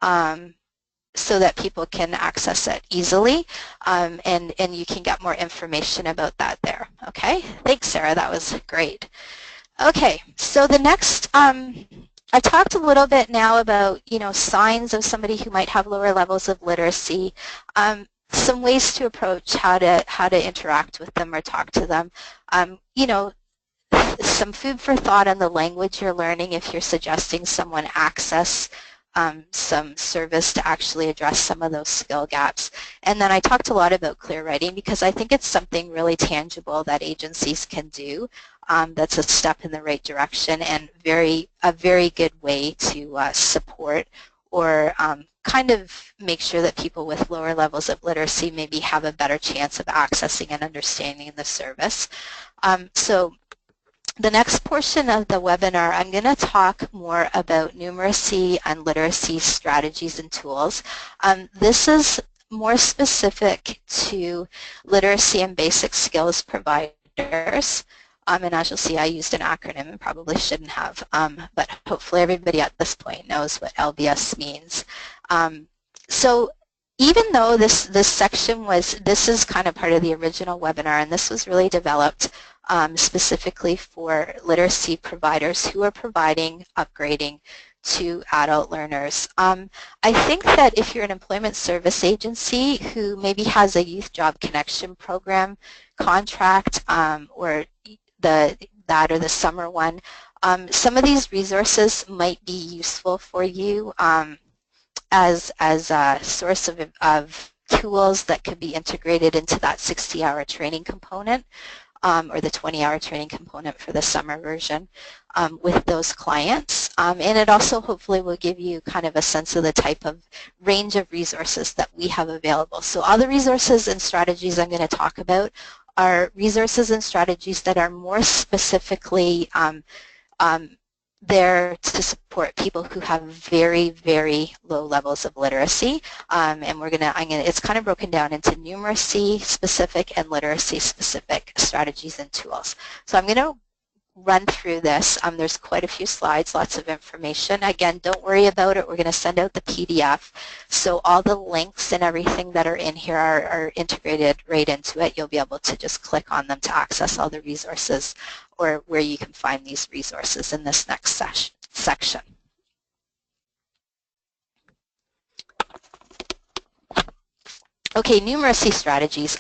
so that people can access it easily, and you can get more information about that there. Okay? Thanks, Sarah. That was great. Okay, so the next, I talked a little bit now about, signs of somebody who might have lower levels of literacy, some ways to approach how to interact with them or talk to them. Some food for thought on the language you're learning if you're suggesting someone access some service to actually address some of those skill gaps. And then I talked a lot about clear writing because I think it's something really tangible that agencies can do. That's a step in the right direction and a very good way to support or kind of make sure that people with lower levels of literacy maybe have a better chance of accessing and understanding the service. So the next portion of the webinar, I'm going to talk more about numeracy and literacy strategies and tools. This is more specific to literacy and basic skills providers. And as you'll see, I used an acronym and probably shouldn't have, but hopefully everybody at this point knows what LBS means. So even though this section this is kind of part of the original webinar, and this was really developed specifically for literacy providers who are providing upgrading to adult learners. I think that if you're an employment service agency who maybe has a Youth Job Connection program contract or that or the summer one, some of these resources might be useful for you as a source of tools that could be integrated into that 60-hour training component or the 20-hour training component for the summer version with those clients. And it also hopefully will give you kind of a sense of the type of range of resources that we have available. So all the resources and strategies I'm going to talk about are resources and strategies that are more specifically there to support people who have very, very low levels of literacy. And it's kind of broken down into numeracy specific and literacy specific strategies and tools. So I'm going to run through this. There's quite a few slides, lots of information. Again, don't worry about it. We're going to send out the PDF. So all the links and everything that are in here are integrated right into it. You'll be able to just click on them to access all the resources or where you can find these resources in this next section. Okay, numeracy strategies.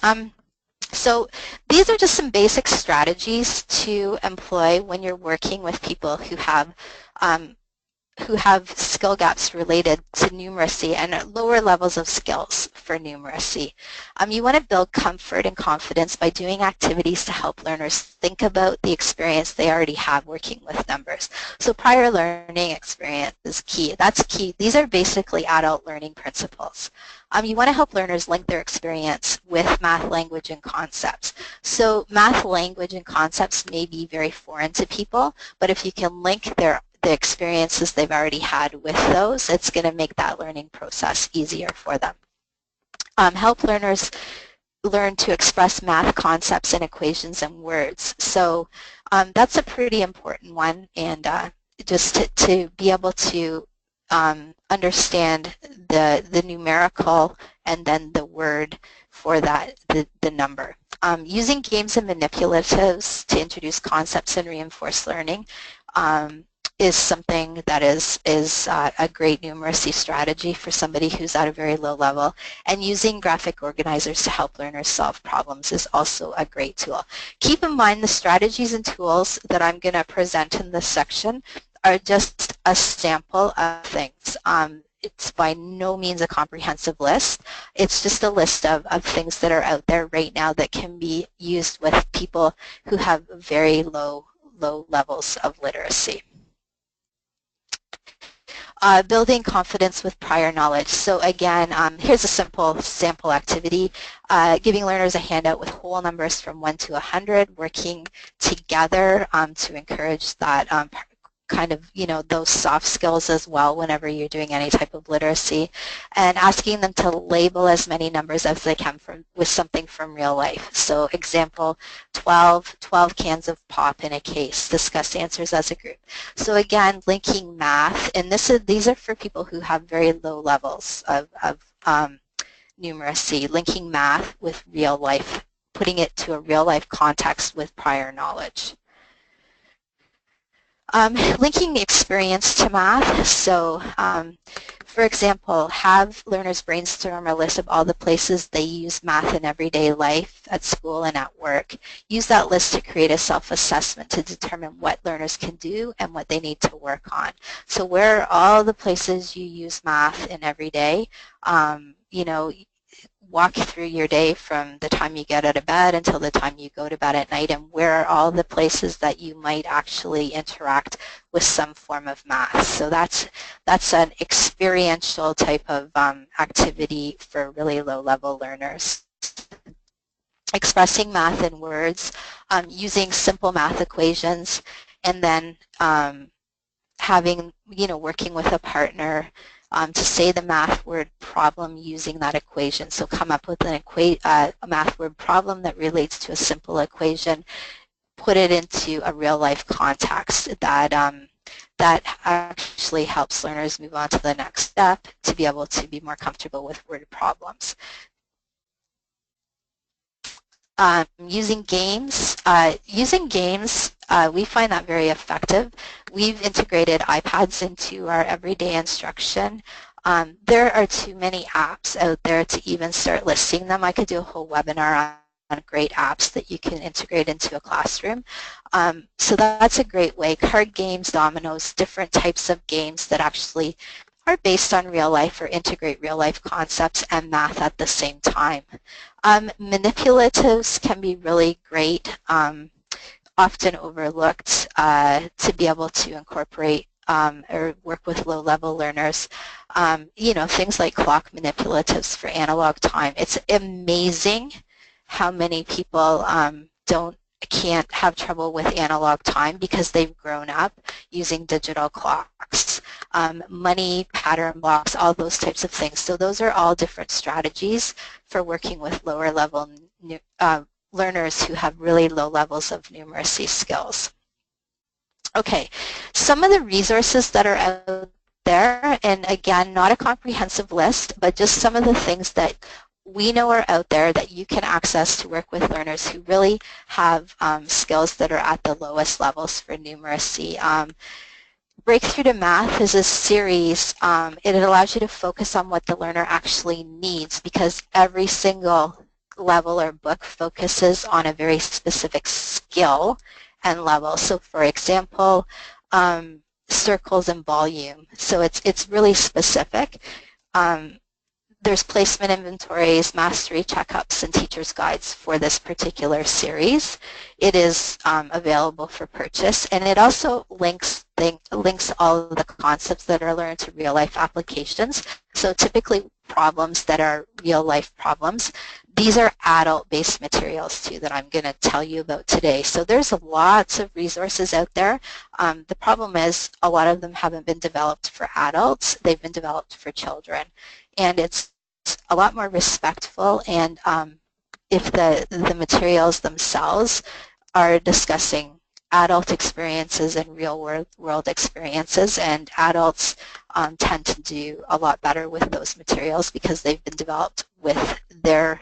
So these are just some basic strategies to employ when you're working with people who have skill gaps related to numeracy and lower levels of skills for numeracy. You want to build comfort and confidence by doing activities to help learners think about the experience they already have working with numbers. So prior learning experience is key. That's key. These are basically adult learning principles. You want to help learners link their experience with math language and concepts. So math language and concepts may be very foreign to people, but if you can link the experiences they've already had with those, it's going to make that learning process easier for them. Help learners learn to express math concepts and equations in words. So that's a pretty important one, and just to be able to understand the numerical and then the word for that, the number. Using games and manipulatives to introduce concepts and reinforce learning is something that is a great numeracy strategy for somebody who's at a very low level. And using graphic organizers to help learners solve problems is also a great tool. Keep in mind the strategies and tools that I'm going to present in this section are just a sample of things. It's by no means a comprehensive list. It's just a list of things that are out there right now that can be used with people who have very low levels of literacy. Building confidence with prior knowledge. So again, here's a simple sample activity, giving learners a handout with whole numbers from 1 to 100, working together to encourage that kind of, those soft skills as well whenever you're doing any type of literacy, and asking them to label as many numbers as they can with something from real life. So example, 12 cans of pop in a case. Discuss answers as a group. So again, linking math, and these are for people who have very low levels of numeracy, linking math with real life, putting it to a real life context with prior knowledge. Linking experience to math. So for example, have learners brainstorm a list of all the places they use math in everyday life, at school and at work. Use that list to create a self-assessment to determine what learners can do and what they need to work on. So where are all the places you use math in every day? Walk through your day from the time you get out of bed until the time you go to bed at night, and where are all the places that you might actually interact with some form of math. So that's an experiential type of activity for really low-level learners. Expressing math in words, using simple math equations, and then working with a partner to say the math word problem using that equation. So come up with a math word problem that relates to a simple equation, put it into a real life context that actually helps learners move on to the next step to be able to be more comfortable with word problems. Using games, we find that very effective. We've integrated iPads into our everyday instruction. There are too many apps out there to even start listing them. I could do a whole webinar on great apps that you can integrate into a classroom. So that's a great way. Card games, dominoes, different types of games that actually are based on real life or integrate real life concepts and math at the same time. Manipulatives can be really great, often overlooked, to be able to incorporate or work with low-level learners. Things like clock manipulatives for analog time. It's amazing how many people can't have trouble with analog time because they've grown up using digital clocks. Money, pattern blocks, all those types of things. So those are all different strategies for working with lower level learners who have really low levels of numeracy skills. Okay, some of the resources that are out there, and again, not a comprehensive list, but just some of the things that we know are out there that you can access to work with learners who really have skills that are at the lowest levels for numeracy. Breakthrough to Math is a series. It allows you to focus on what the learner actually needs, because every single level or book focuses on a very specific skill and level. So for example, circles and volume. So it's really specific. There's placement inventories, mastery checkups, and teacher's guides for this particular series. It is available for purchase, and it also links all of the concepts that are learned to real-life applications. So typically problems that are real-life problems. These are adult-based materials too that I'm going to tell you about today. So there's lots of resources out there. The problem is a lot of them haven't been developed for adults. They've been developed for children. And it's a lot more respectful, and if the materials themselves are discussing adult experiences and real world experiences, and adults tend to do a lot better with those materials because they've been developed with their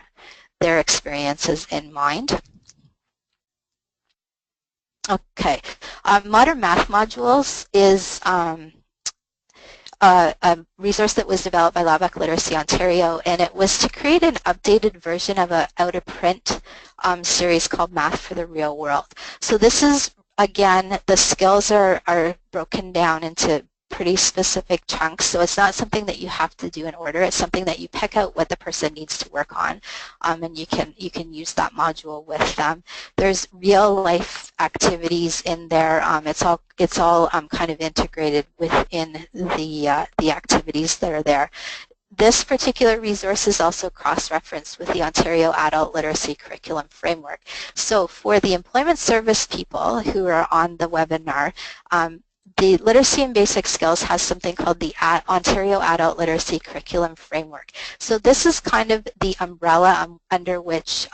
experiences in mind. Okay, Modern Math Modules is a resource that was developed by Labac Literacy Ontario, and it was to create an updated version of a out-of-print series called Math for the Real World. So this is, again, the skills are broken down into pretty specific chunks, so it's not something that you have to do in order. It's something that you pick out what the person needs to work on, and you can use that module with them. There's real life activities in there. It's all kind of integrated within the activities that are there. This particular resource is also cross-referenced with the Ontario Adult Literacy Curriculum Framework. So for the employment service people who are on the webinar, the Literacy and Basic Skills has something called the Ontario Adult Literacy Curriculum Framework. So this is kind of the umbrella under which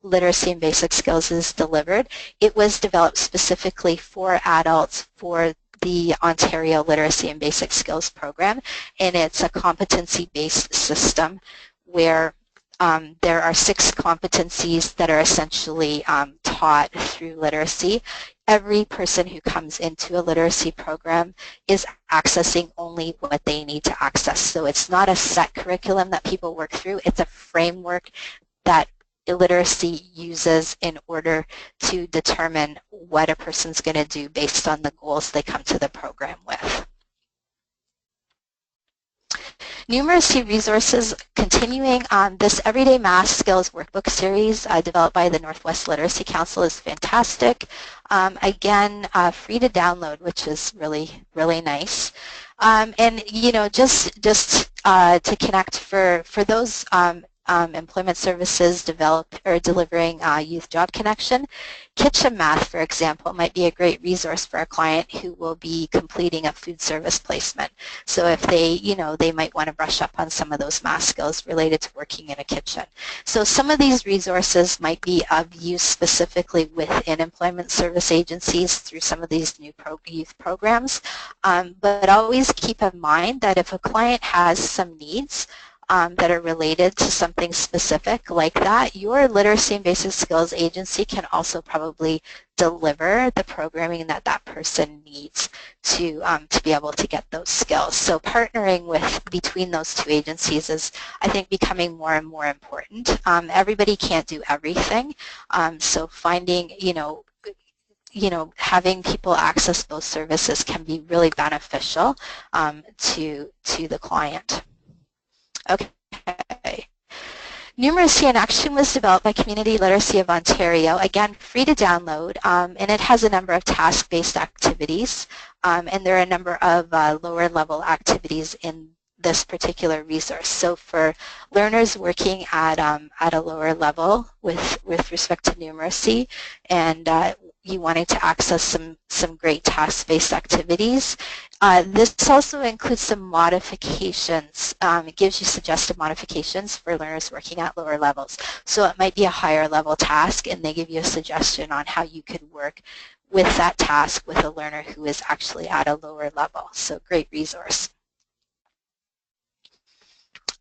Literacy and Basic Skills is delivered. It was developed specifically for adults for the Ontario Literacy and Basic Skills program, and it's a competency-based system where there are 6 competencies that are essentially taught through literacy. Every person who comes into a literacy program is accessing only what they need to access. So it's not a set curriculum that people work through. It's a framework that literacy uses in order to determine what a person's going to do based on the goals they come to the program with. Numeracy resources continuing on this Everyday Math Skills Workbook series developed by the Northwest Literacy Council is fantastic. Again, free to download, which is really, really nice. And you know, just to connect for those employment services delivering youth job connection, Kitchen Math, for example, might be a great resource for a client who will be completing a food service placement. So if they, they might want to brush up on some of those math skills related to working in a kitchen. So some of these resources might be of use specifically within employment service agencies through some of these new youth programs. But always keep in mind that if a client has some needs that are related to something specific like that, your Literacy and Basic Skills agency can also probably deliver the programming that that person needs to be able to get those skills. So partnering between those two agencies is, I think, becoming more and more important. Everybody can't do everything, so finding, having people access those services can be really beneficial to the client. Okay. Numeracy in Action was developed by Community Literacy of Ontario, again free to download, and it has a number of task-based activities, and there are a number of lower level activities in this particular resource. So for learners working at a lower level with respect to numeracy, and you wanting to access some great task-based activities, this also includes some modifications. It gives you suggested modifications for learners working at lower levels. So it might be a higher level task, and they give you a suggestion on how you could work with that task with a learner who is actually at a lower level. So great resource.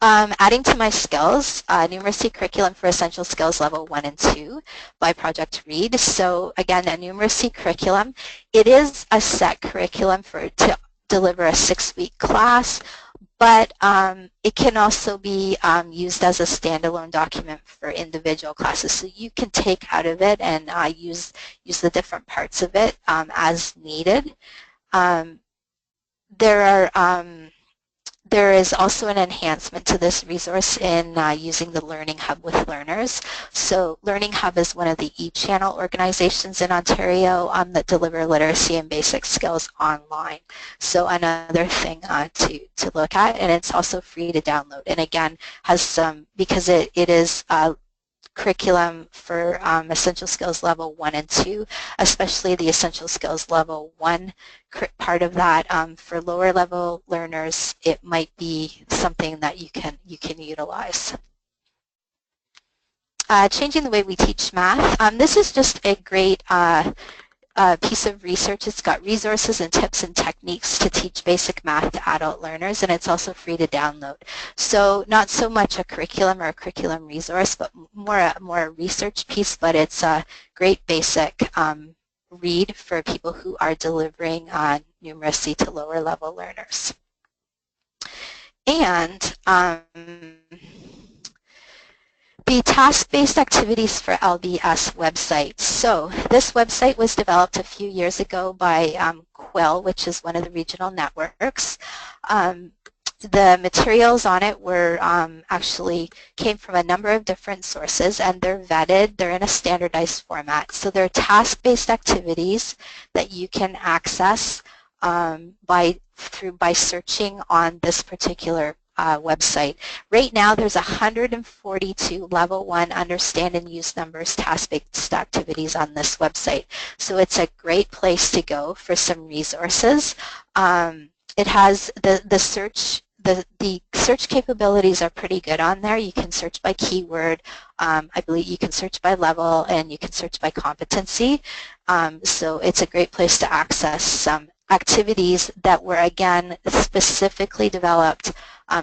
Adding to my skills, Numeracy Curriculum for Essential Skills Level 1 and 2 by Project Read. So again, a numeracy curriculum. It is a set curriculum to deliver a 6-week class, but it can also be used as a standalone document for individual classes. So you can take out of it and use the different parts of it as needed. There is also an enhancement to this resource in using the Learning Hub with learners. So Learning Hub is one of the e-channel organizations in Ontario that deliver literacy and basic skills online. So another thing to look at, and it's also free to download. And again, has some, because it is curriculum for Essential Skills Level 1 and 2, especially the Essential Skills Level 1 part of that. For lower level learners, it might be something that you can utilize. Changing the way we teach math. This is just a great piece of research. It's got resources and tips and techniques to teach basic math to adult learners, and it's also free to download. So not so much a curriculum or a curriculum resource, but more a research piece, but it's a great basic read for people who are delivering numeracy to lower level learners. And the task-based activities for LBS website. So this website was developed a few years ago by Quill, which is one of the regional networks. The materials on it were actually came from a number of different sources, and they're vetted. They're in a standardized format. So they're task-based activities that you can access by searching on this particular website. Right now there's 142 level 1 understand and use numbers task-based activities on this website. So it's a great place to go for some resources. It has the search capabilities are pretty good on there. You can search by keyword. I believe you can search by level, and you can search by competency. So it's a great place to access some activities that were, again, specifically developed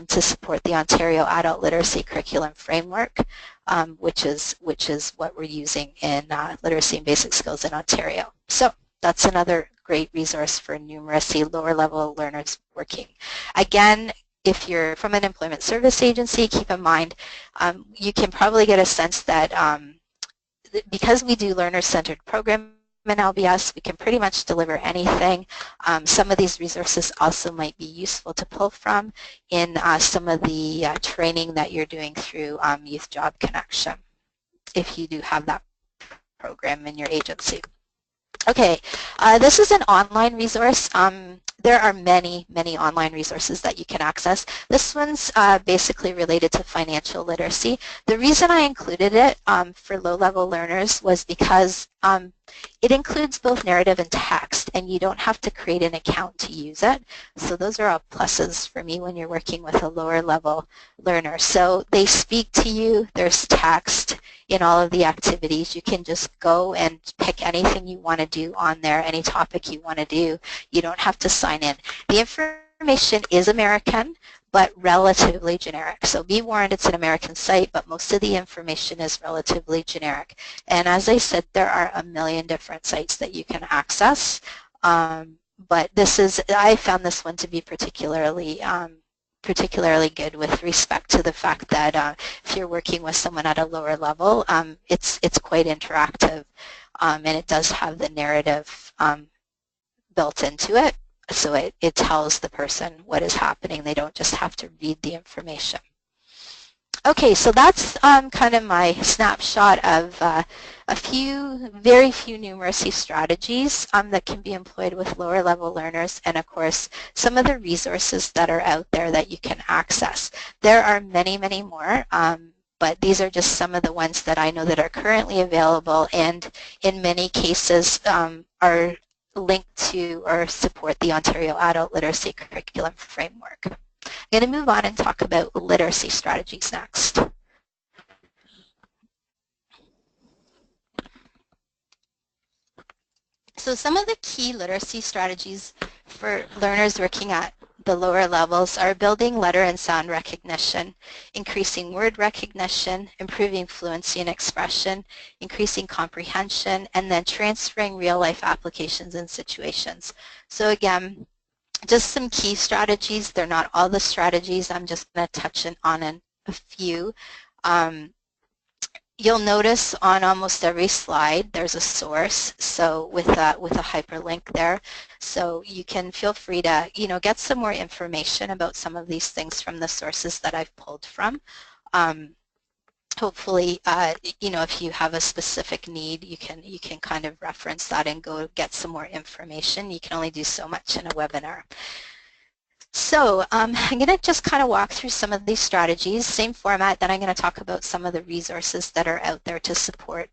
to support the Ontario Adult Literacy Curriculum Framework, which is what we're using in Literacy and Basic Skills in Ontario. So that's another great resource for numeracy lower level learners working. Again, if you're from an employment service agency, keep in mind you can probably get a sense that because we do learner-centered programming in LBS, we can pretty much deliver anything. Some of these resources also might be useful to pull from in some of the training that you're doing through Youth Job Connection, if you do have that program in your agency. Okay, this is an online resource. There are many online resources that you can access. This one's basically related to financial literacy. The reason I included it for low-level learners was because it includes both narrative and text, and you don't have to create an account to use it. So those are all pluses for me when you're working with a lower-level learner. So they speak to you. There's text in all of the activities. You can just go and pick anything you want to do on there, any topic you want to do. You don't have to sign in. The information is American, but relatively generic. So be warned, it's an American site, but most of the information is relatively generic. And as I said, there are a million different sites that you can access. But I found this one to be particularly good with respect to the fact that if you're working with someone at a lower level, it's quite interactive, and it does have the narrative built into it. So it tells the person what is happening. They don't just have to read the information. Okay, so that's kind of my snapshot of very few numeracy strategies that can be employed with lower level learners, and of course some of the resources that are out there that you can access. There are many more, but these are just some of the ones that I know that are currently available, and in many cases are linked to or support the Ontario Adult Literacy Curriculum Framework. I'm going to move on and talk about literacy strategies next. So some of the key literacy strategies for learners working at the lower levels are building letter and sound recognition, increasing word recognition, improving fluency and expression, increasing comprehension, and then transferring real-life applications and situations. So again, Just some key strategies. They're not all the strategies. I'm just going to touch on a few. You'll notice on almost every slide there's a source, so with a hyperlink there, so you can feel free to get some more information about some of these things from the sources that I've pulled from. Hopefully, if you have a specific need, you can kind of reference that and go get some more information. You can only do so much in a webinar. So I'm going to just kind of walk through some of these strategies, same format. Then I'm going to talk about some of the resources that are out there to support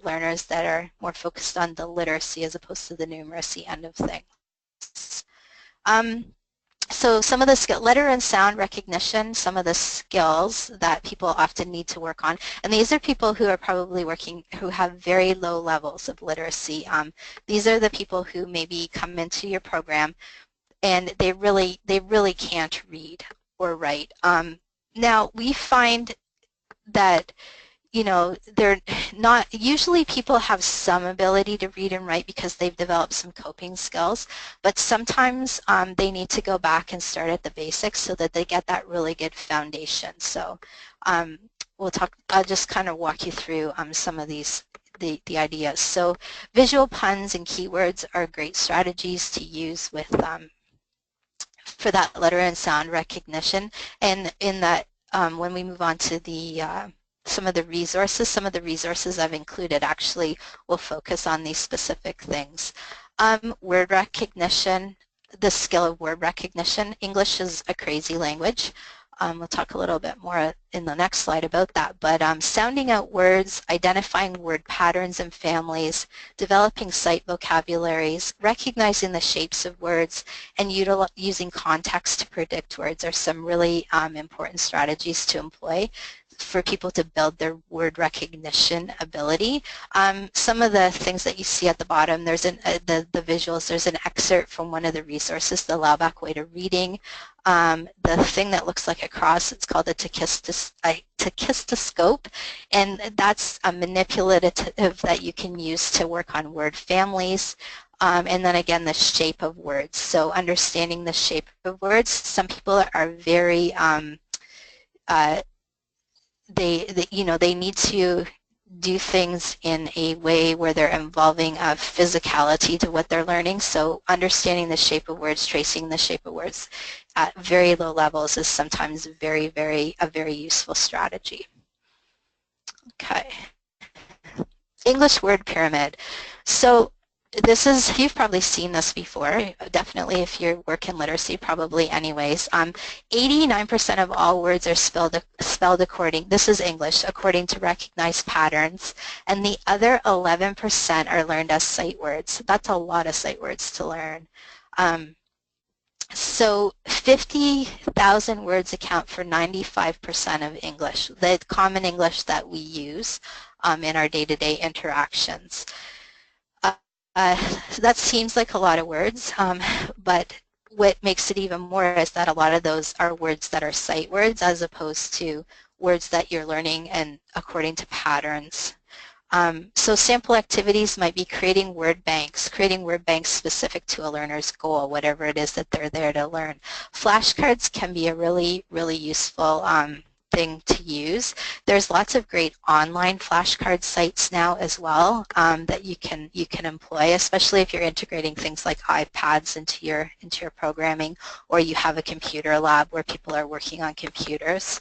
learners that are more focused on the literacy as opposed to the numeracy end of things. So some of the letter and sound recognition, some of the skills that people often need to work on, and these are people who are probably who have very low levels of literacy. These are the people who maybe come into your program and they really can't read or write. Now we find that they're not, usually people have some ability to read and write because they've developed some coping skills, but sometimes they need to go back and start at the basics so that they get that really good foundation. So I'll just kind of walk you through some of these the ideas. So visual puns and keywords are great strategies to use with for that letter and sound recognition. And in that, when we move on to the some of the resources I've included actually will focus on these specific things. Word recognition, the skill of word recognition. English is a crazy language. We'll talk a little bit more in the next slide about that, but sounding out words, identifying word patterns and families, developing sight vocabularies, recognizing the shapes of words, and using context to predict words are some really important strategies to employ for people to build their word recognition ability. Some of the things that you see at the bottom, there's the visuals, there's an excerpt from one of the resources, the Laubach Way to Reading. The thing that looks like a cross, it's called a tachistoscope, and that's a manipulative that you can use to work on word families. And then again, the shape of words. So understanding the shape of words, some people are very they need to do things in a way where they're involving a physicality to what they're learning. So understanding the shape of words, tracing the shape of words at very low levels is sometimes a very useful strategy. Okay. English word pyramid. So this is, you've probably seen this before, definitely if you work in literacy, probably anyways. 89% of all words are spelled according, this is English, according to recognized patterns, and the other 11% are learned as sight words. That's a lot of sight words to learn. So 50,000 words account for 95% of English, the common English that we use in our day-to-day interactions. That seems like a lot of words, but what makes it even more is that a lot of those are words that are sight words as opposed to words that you're learning and according to patterns. So sample activities might be creating word banks specific to a learner's goal, whatever it is that they're there to learn. Flashcards can be a really useful thing to use. There's lots of great online flashcard sites now as well that you can employ, especially if you're integrating things like iPads into your programming, or you have a computer lab where people are working on computers.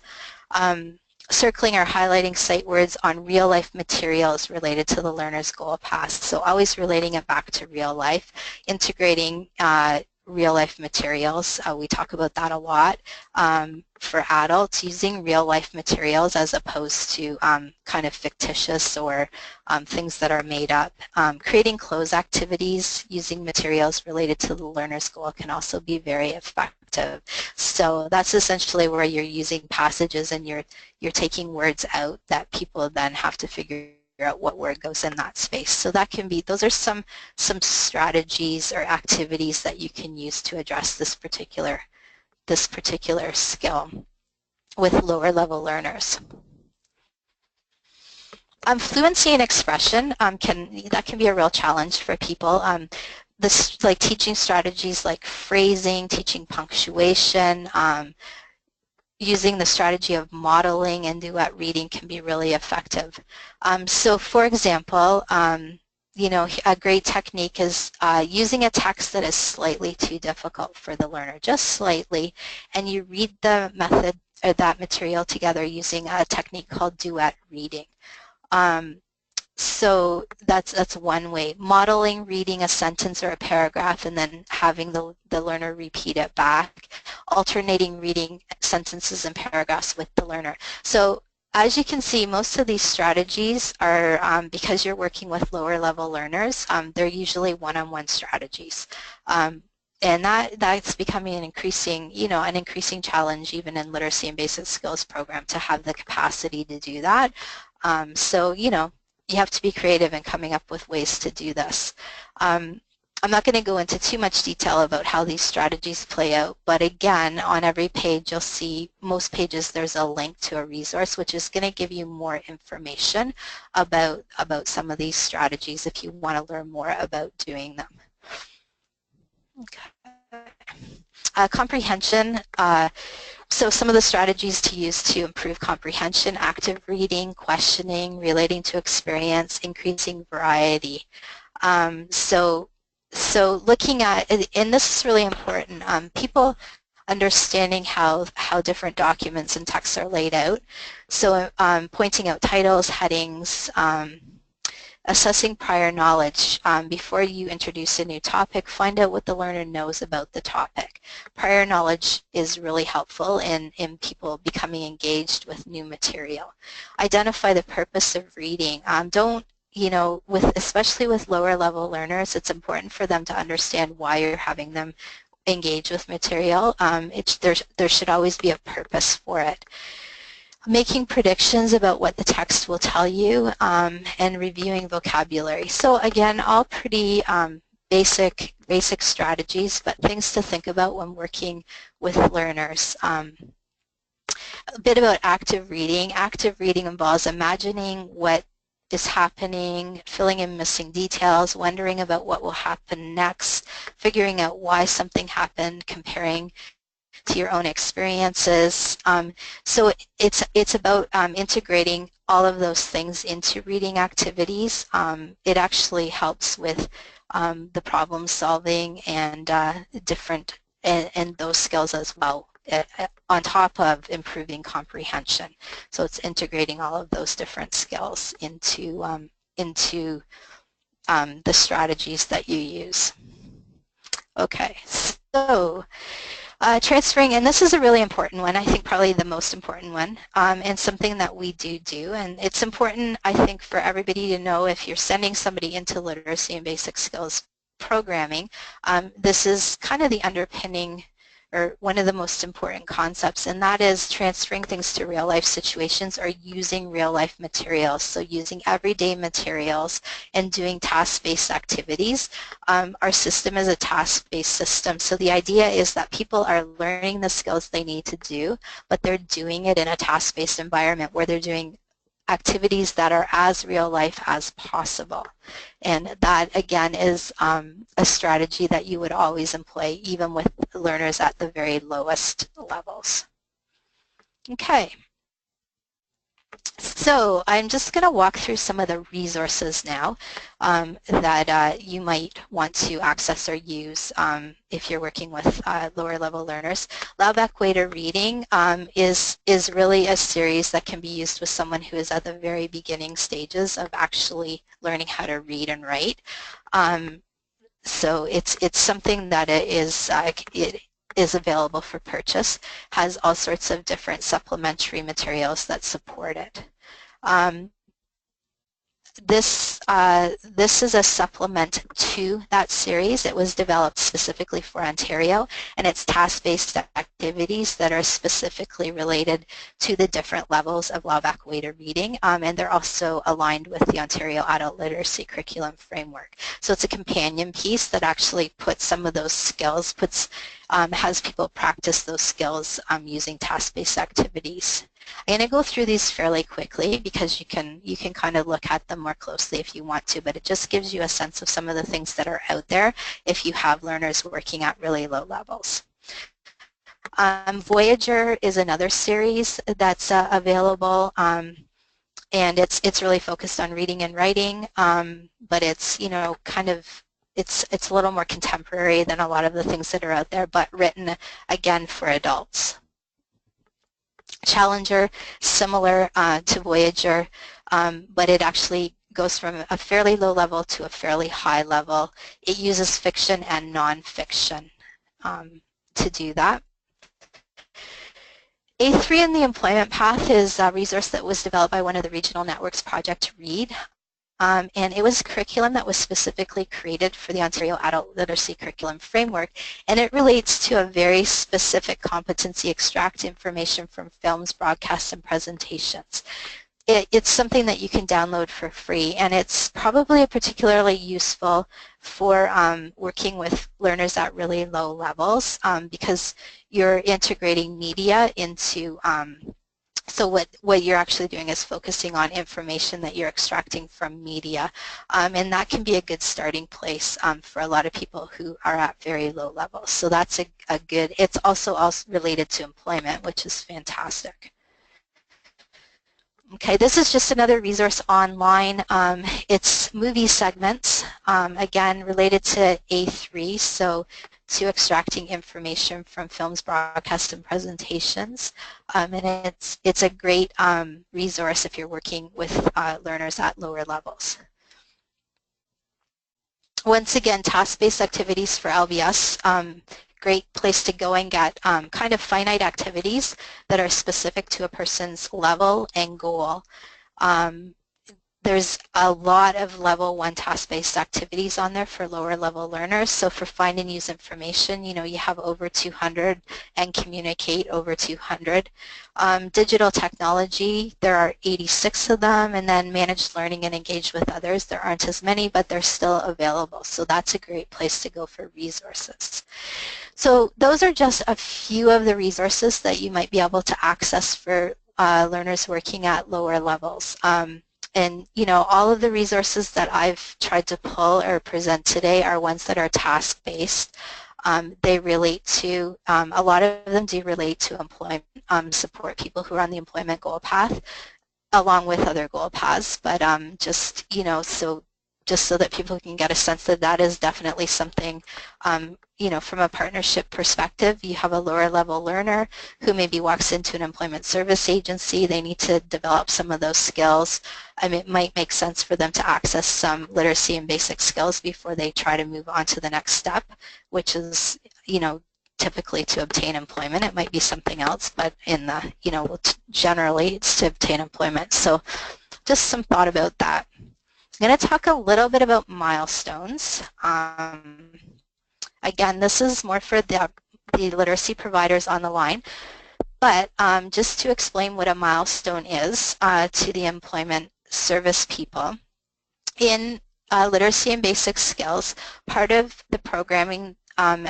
Circling or highlighting sight words on real-life materials related to the learner's goal path. So always relating it back to real life, integrating real-life materials. We talk about that a lot for adults, using real-life materials as opposed to kind of fictitious or things that are made up. Creating cloze activities using materials related to the learner's goal can also be very effective. So that's essentially where you're using passages and you're taking words out that people then have to figure out what word goes in that space. So that can be, those are some strategies or activities that you can use to address this particular skill with lower level learners. Fluency and expression can be a real challenge for people. this, like teaching strategies like phrasing, teaching punctuation, using the strategy of modeling and duet reading can be really effective. So for example, you know, a great technique is using a text that is slightly too difficult for the learner, just slightly, and you read the method or that material together using a technique called duet reading. So that's one way. Modeling reading a sentence or a paragraph and then having the learner repeat it back. Alternating reading sentences and paragraphs with the learner. So as you can see, most of these strategies are, because you're working with lower level learners, they're usually one-on-one strategies. And that's becoming an increasing, you know, an increasing challenge even in literacy and basic skills program to have the capacity to do that. So, you know, you have to be creative in coming up with ways to do this. I'm not going to go into too much detail about how these strategies play out, but again, on every page you'll see, most pages there's a link to a resource which is going to give you more information about some of these strategies if you want to learn more about doing them. Okay. Comprehension. So some of the strategies to use to improve comprehension: active reading, questioning, relating to experience, increasing variety. So looking at, and this is really important, people understanding how different documents and texts are laid out. So pointing out titles, headings, assessing prior knowledge. Before you introduce a new topic, find out what the learner knows about the topic. Prior knowledge is really helpful in people becoming engaged with new material. Identify the purpose of reading. Don't, you know, especially with lower level learners, it's important for them to understand why you're having them engage with material. There should always be a purpose for it. Making predictions about what the text will tell you, and reviewing vocabulary. So again, all pretty basic strategies, but things to think about when working with learners. A bit about active reading. Active reading involves imagining what is happening, filling in missing details, wondering about what will happen next, figuring out why something happened, comparing to your own experiences. So it's about integrating all of those things into reading activities. It actually helps with the problem solving and and those skills as well, on top of improving comprehension. So it's integrating all of those different skills into the strategies that you use. Okay, so transferring, and this is a really important one, I think probably the most important one, and something that we do, and it's important, I think, for everybody to know if you're sending somebody into literacy and basic skills programming. This is kind of the underpinning, or one of the most important concepts, and that is transferring things to real life situations or using real life materials. So using everyday materials and doing task-based activities. Our system is a task-based system, so the idea is that people are learning the skills they need to do, but they're doing it in a task-based environment where they're doing activities that are as real life as possible. And that, again, is a strategy that you would always employ, even with learners at the very lowest levels. Okay. So I'm just going to walk through some of the resources now that you might want to access or use if you're working with lower level learners. Laubeck-Waiter Reading is really a series that can be used with someone who is at the very beginning stages of actually learning how to read and write. So it's something that it is available for purchase, has all sorts of different supplementary materials that support it. This is a supplement to that series. It was developed specifically for Ontario, and it's task-based activities that are specifically related to the different levels of Laubeck-Waiter Reading, and they're also aligned with the Ontario Adult Literacy Curriculum Framework. So it's a companion piece that actually puts some of those skills, has people practice those skills using task-based activities. I'm going to go through these fairly quickly because you can kind of look at them more closely if you want to, but it just gives you a sense of some of the things that are out there if you have learners working at really low levels. Voyager is another series that's available, and it's really focused on reading and writing, but it's, you know, kind of, it's a little more contemporary than a lot of the things that are out there, but written again for adults. Challenger, similar to Voyager, but it actually goes from a fairly low level to a fairly high level. It uses fiction and nonfiction to do that. A3 in the Employment Path is a resource that was developed by one of the regional networks, Project READ, and it was a curriculum that was specifically created for the Ontario Adult Literacy Curriculum Framework, and it relates to a very specific competency: extract information from films, broadcasts, and presentations. It's something that you can download for free, and it's probably particularly useful for working with learners at really low levels because you're integrating media into, so what you're actually doing is focusing on information that you're extracting from media, and that can be a good starting place for a lot of people who are at very low levels. So that's a good, it's also related to employment, which is fantastic. Okay, this is just another resource online. It's movie segments, again related to A3, so to extracting information from films, broadcasts, and presentations. And it's a great resource if you're working with learners at lower levels. Once again, task-based activities for LBS. Great place to go and get kind of finite activities that are specific to a person's level and goal. There's a lot of level 1 task-based activities on there for lower level learners. So for find and use information, you know, you have over 200 and communicate over 200. Digital technology, there are 86 of them, and then managed learning and engage with others. There aren't as many, but they're still available. So that's a great place to go for resources. So those are just a few of the resources that you might be able to access for learners working at lower levels. And, you know, all of the resources that I've tried to pull or present today are ones that are task-based. They relate to, a lot of them do relate to employment, support people who are on the employment goal path, along with other goal paths, but just, you know, so just so that people can get a sense that that is definitely something, you know, from a partnership perspective. You have a lower level learner who maybe walks into an employment service agency. They need to develop some of those skills. I mean, it might make sense for them to access some literacy and basic skills before they try to move on to the next step, which is, you know, typically to obtain employment. It might be something else, but in the, you know, generally it's to obtain employment. So just some thought about that. I'm going to talk a little bit about milestones. Again, this is more for the literacy providers on the line, but just to explain what a milestone is to the employment service people. In literacy and basic skills, part of the programming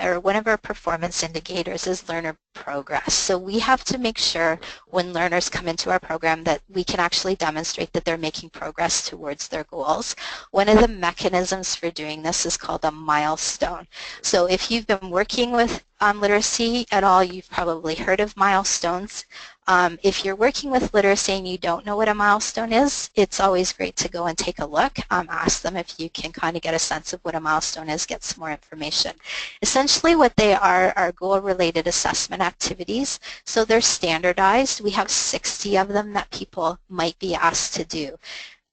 or one of our performance indicators is learner progress. So we have to make sure when learners come into our program that we can actually demonstrate that they're making progress towards their goals. One of the mechanisms for doing this is called a milestone. So if you've been working with literacy at all, you've probably heard of milestones. If you're working with literacy and you don't know what a milestone is, it's always great to go and take a look. Ask them if you can kind of get a sense of what a milestone is, get some more information. Essentially what they are goal-related assessment activities. So they're standardized. We have 60 of them that people might be asked to do.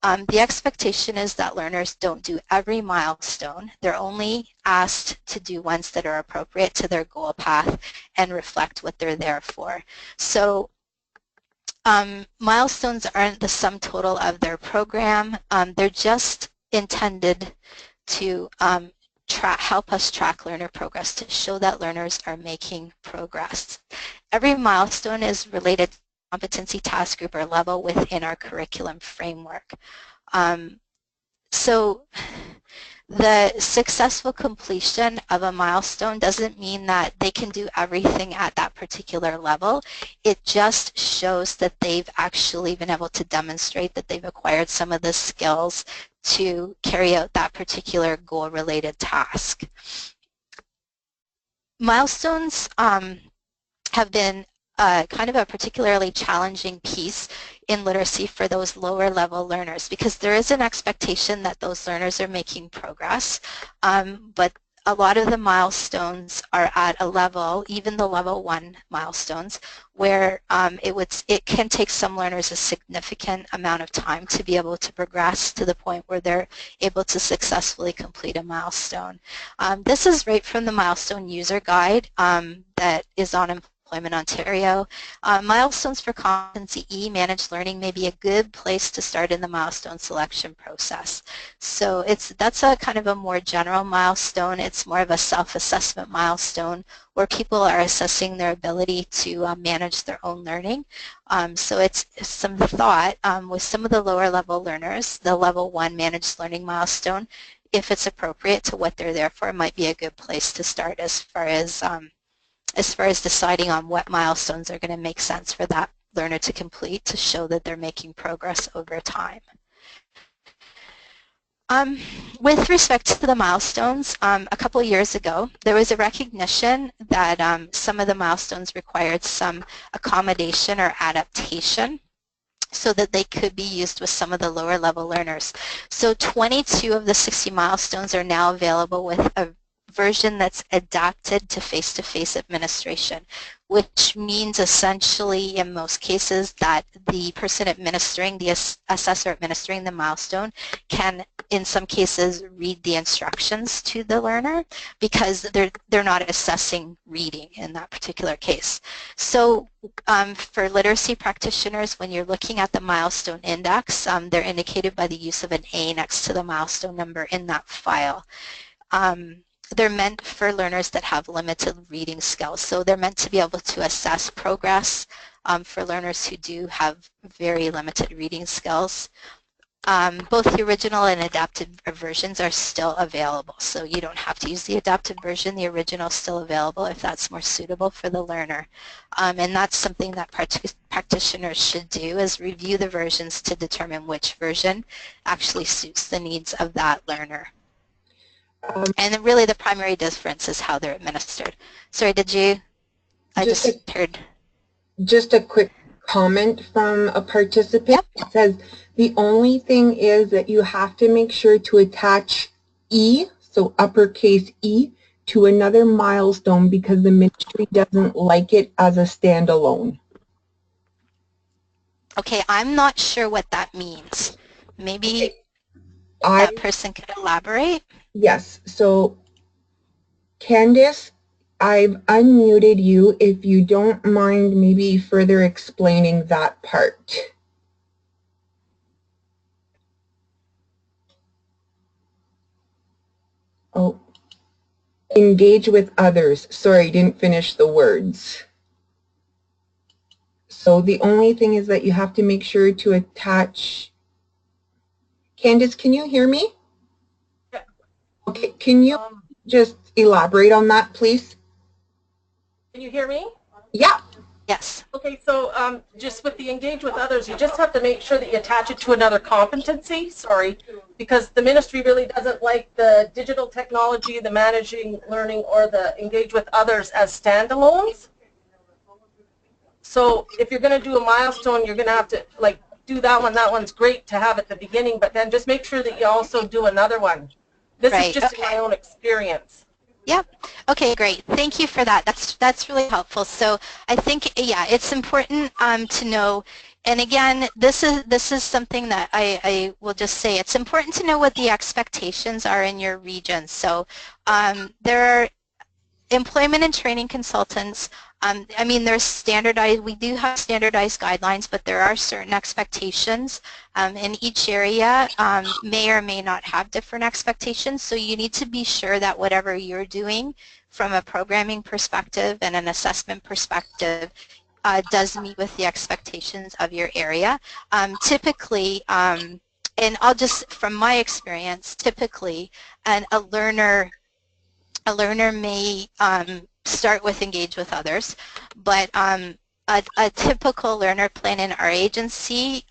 The expectation is that learners don't do every milestone. They're only asked to do ones that are appropriate to their goal path and reflect what they're there for. So milestones aren't the sum total of their program. They're just intended to help us track learner progress, to show that learners are making progress. Every milestone is related to competency task group or level within our curriculum framework. So the successful completion of a milestone doesn't mean that they can do everything at that particular level. It just shows that they've actually been able to demonstrate that they've acquired some of the skills to carry out that particular goal-related task. Milestones have been kind of a particularly challenging piece in literacy for those lower level learners, because there is an expectation that those learners are making progress, but a lot of the milestones are at a level, even the level 1 milestones, where it can take some learners a significant amount of time to be able to progress to the point where they're able to successfully complete a milestone. This is right from the Milestone User Guide that is on Employment Ontario. Milestones for Competency E Managed Learning may be a good place to start in the milestone selection process. So that's a kind of a more general milestone. It's more of a self-assessment milestone where people are assessing their ability to manage their own learning. So it's some thought with some of the lower level learners, the level 1 managed learning milestone, if it's appropriate to what they're there for, might be a good place to start as far as deciding on what milestones are going to make sense for that learner to complete to show that they're making progress over time. With respect to the milestones, a couple of years ago, there was a recognition that some of the milestones required some accommodation or adaptation so that they could be used with some of the lower level learners. So 22 of the 60 milestones are now available with a version that's adapted to face-to-face administration, which means essentially in most cases that the person administering, the assessor administering the milestone can in some cases read the instructions to the learner because they're not assessing reading in that particular case. So for literacy practitioners, when you're looking at the milestone index, they're indicated by the use of an A next to the milestone number in that file. They're meant for learners that have limited reading skills. So they're meant to be able to assess progress for learners who do have very limited reading skills. Both the original and adapted versions are still available. So you don't have to use the adapted version. The original is still available if that's more suitable for the learner. And that's something that practitioners should do, is review the versions to determine which version actually suits the needs of that learner. And then really the primary difference is how they're administered. Sorry, did you? I just heard. Just a quick comment from a participant. Yep. It says the only thing is that you have to make sure to attach E, so uppercase E, to another milestone because the ministry doesn't like it as a standalone. Okay, I'm not sure what that means. Maybe that person could elaborate? Yes, so Candice, I've unmuted you if you don't mind maybe further explaining that part. Oh, engage with others. Sorry, didn't finish the words. So the only thing is that you have to make sure to attach. Candice, can you hear me? Yeah. Okay, can you just elaborate on that, please? Can you hear me? Yeah. Yes. Okay, so just with the engage with others, you just have to make sure that you attach it to another competency, because the ministry really doesn't like the digital technology, the managing learning, or the engage with others as standalones. So if you're going to do a milestone, you're going to have to do that one. That one's great to have at the beginning, but then just make sure that you also do another one. This is just my own experience. Yep. Okay, great. Thank you for that. That's really helpful. So I think, yeah, it's important to know, and again, this is something that I will just say, it's important to know what the expectations are in your region. So there are employment and training consultants. I mean, there's standardized, we do have standardized guidelines, but there are certain expectations in each area may or may not have different expectations. So you need to be sure that whatever you're doing from a programming perspective and an assessment perspective does meet with the expectations of your area. Typically, and I'll just, from my experience, typically, a learner may start with engage with others, but a typical learner plan in our agency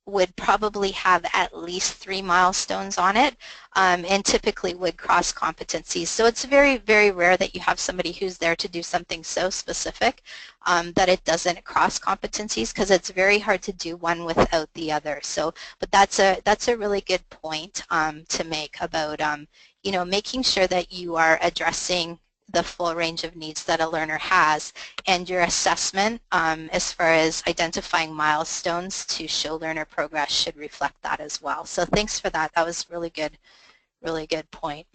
would probably have at least 3 milestones on it, and typically would cross competencies. So it's very, very rare that you have somebody who's there to do something so specific that it doesn't cross competencies, because it's very hard to do one without the other. So, but that's a really good point to make about you know, making sure that you are addressing the full range of needs that a learner has, and your assessment as far as identifying milestones to show learner progress should reflect that as well. So thanks for that. That was really good point.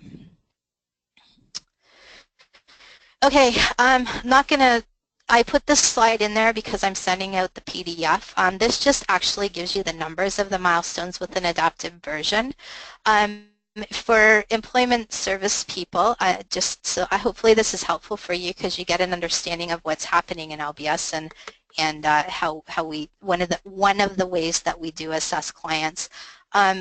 Okay, I'm not gonna, I put this slide in there because I'm sending out the PDF. This just actually gives you the numbers of the milestones with an adaptive version. For employment service people, hopefully this is helpful for you, because you get an understanding of what's happening in LBS and how we, one of the ways that we do assess clients.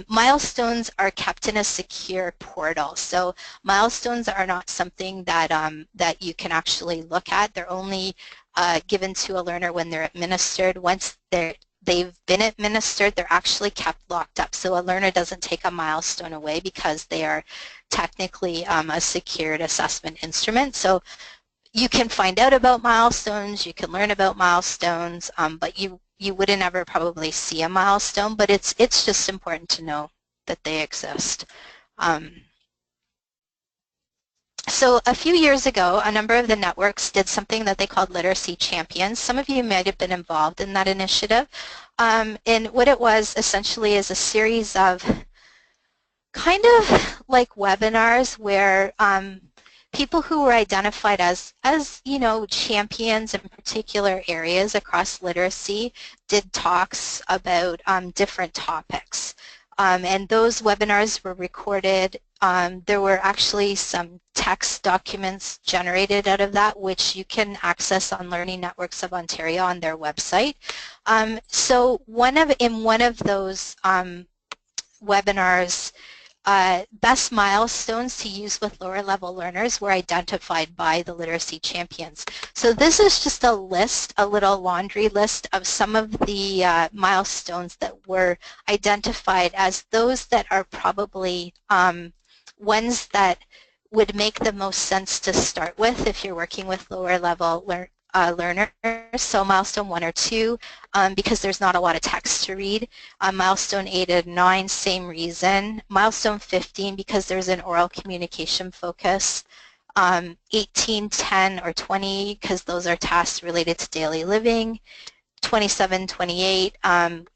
Milestones are kept in a secure portal. So milestones are not something that that you can actually look at. They're only given to a learner when they're administered. Once they've been administered, they're actually kept locked up. So a learner doesn't take a milestone away because they are technically a secured assessment instrument. So you can find out about milestones, you can learn about milestones, but you wouldn't ever probably see a milestone, but it's just important to know that they exist. So a few years ago, a number of the networks did something that they called Literacy Champions. Some of you might have been involved in that initiative. And what it was essentially is a series of kind of like webinars where people who were identified as you know, champions in particular areas across literacy did talks about different topics. And those webinars were recorded. There were actually some text documents generated out of that, which you can access on Learning Networks of Ontario on their website. So in one of those webinars, best milestones to use with lower level learners were identified by the Literacy Champions. So this is just a list, a little laundry list of some of the milestones that were identified as those that are probably ones that would make the most sense to start with if you're working with lower level learners. So milestone 1 or 2, because there's not a lot of text to read. Milestone 8 and 9, same reason. Milestone 15, because there's an oral communication focus. 18, 10, or 20, because those are tasks related to daily living. 27, 28,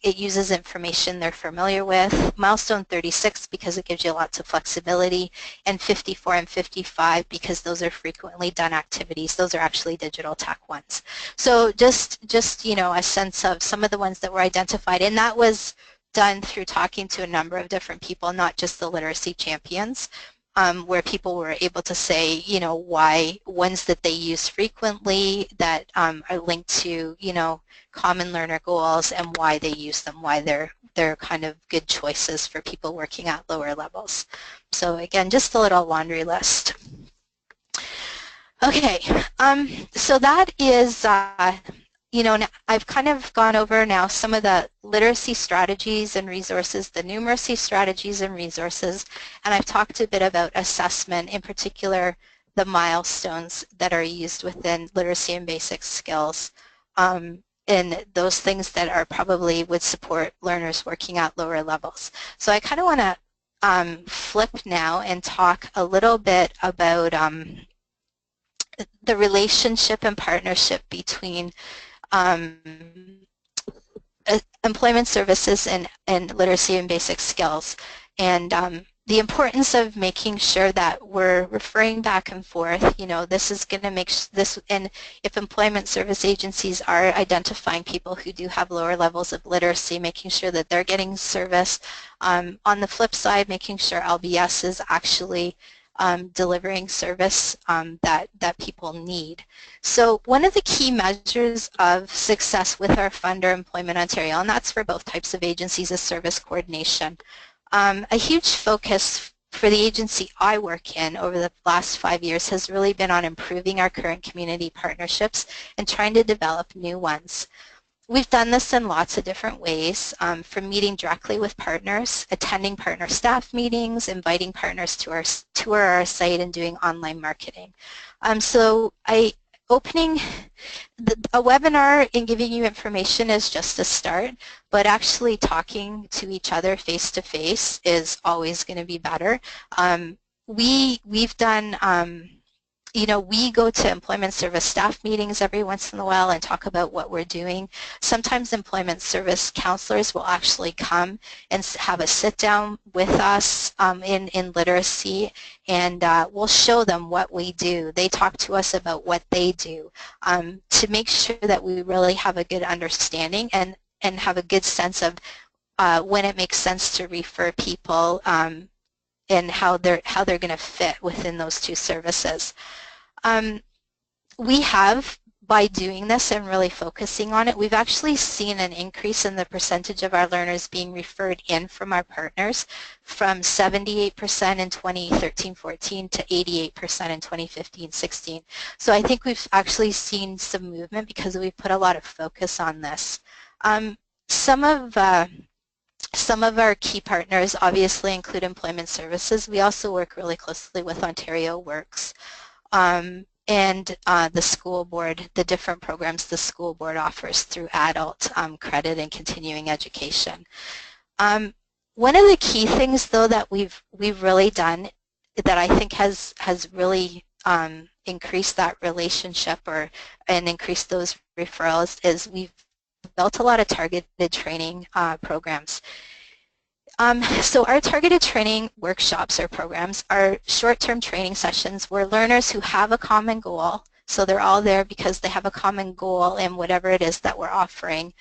it uses information they're familiar with. Milestone 36, because it gives you lots of flexibility. And 54 and 55, because those are frequently done activities. Those are actually digital tech ones. So just you know, a sense of some of the ones that were identified. And that was done through talking to a number of different people, not just the Literacy Champions, where people were able to say, you know, why ones that they use frequently that are linked to, you know, common learner goals, and why they use them, why they're kind of good choices for people working at lower levels. So again, just a little laundry list. Okay, so that is, you know, I've kind of gone over now some of the literacy strategies and resources, the numeracy strategies and resources, and I've talked a bit about assessment, in particular the milestones that are used within literacy and basic skills, and those things that are probably would support learners working at lower levels. So I kind of want to flip now and talk a little bit about the relationship and partnership between employment services and literacy and basic skills, and the importance of making sure that we're referring back and forth. You know, this is going to make this, and if employment service agencies are identifying people who do have lower levels of literacy, making sure that they're getting service. On the flip side, making sure LBS is actually delivering service that people need. So one of the key measures of success with our funder, Employment Ontario, and that's for both types of agencies, is service coordination. A huge focus for the agency I work in over the last 5 years has really been on improving our current community partnerships and trying to develop new ones. We've done this in lots of different ways, from meeting directly with partners, attending partner staff meetings, inviting partners to our tour our site, and doing online marketing. Opening a webinar and giving you information is just a start, but actually talking to each other face to face is always going to be better. We've done we go to employment service staff meetings every once in a while and talk about what we're doing. Sometimes employment service counselors will actually come and have a sit down with us in literacy, and we'll show them what we do. They talk to us about what they do to make sure that we really have a good understanding and have a good sense of when it makes sense to refer people and how they're going to fit within those two services. We have, by doing this and really focusing on it, we've actually seen an increase in the percentage of our learners being referred in from our partners from 78% in 2013-14 to 88% in 2015-16. So I think we've actually seen some movement because we've put a lot of focus on this. Some of our key partners obviously include Employment Services. We also work really closely with Ontario Works and the school board, the different programs the school board offers through adult credit and continuing education. One of the key things, though, that we've really done that I think has really increased that relationship and increased those referrals is we've built a lot of targeted training programs. So our targeted training workshops or programs are short-term training sessions where learners who have a common goal, so they're all there because they have a common goal in whatever it is that we're offering,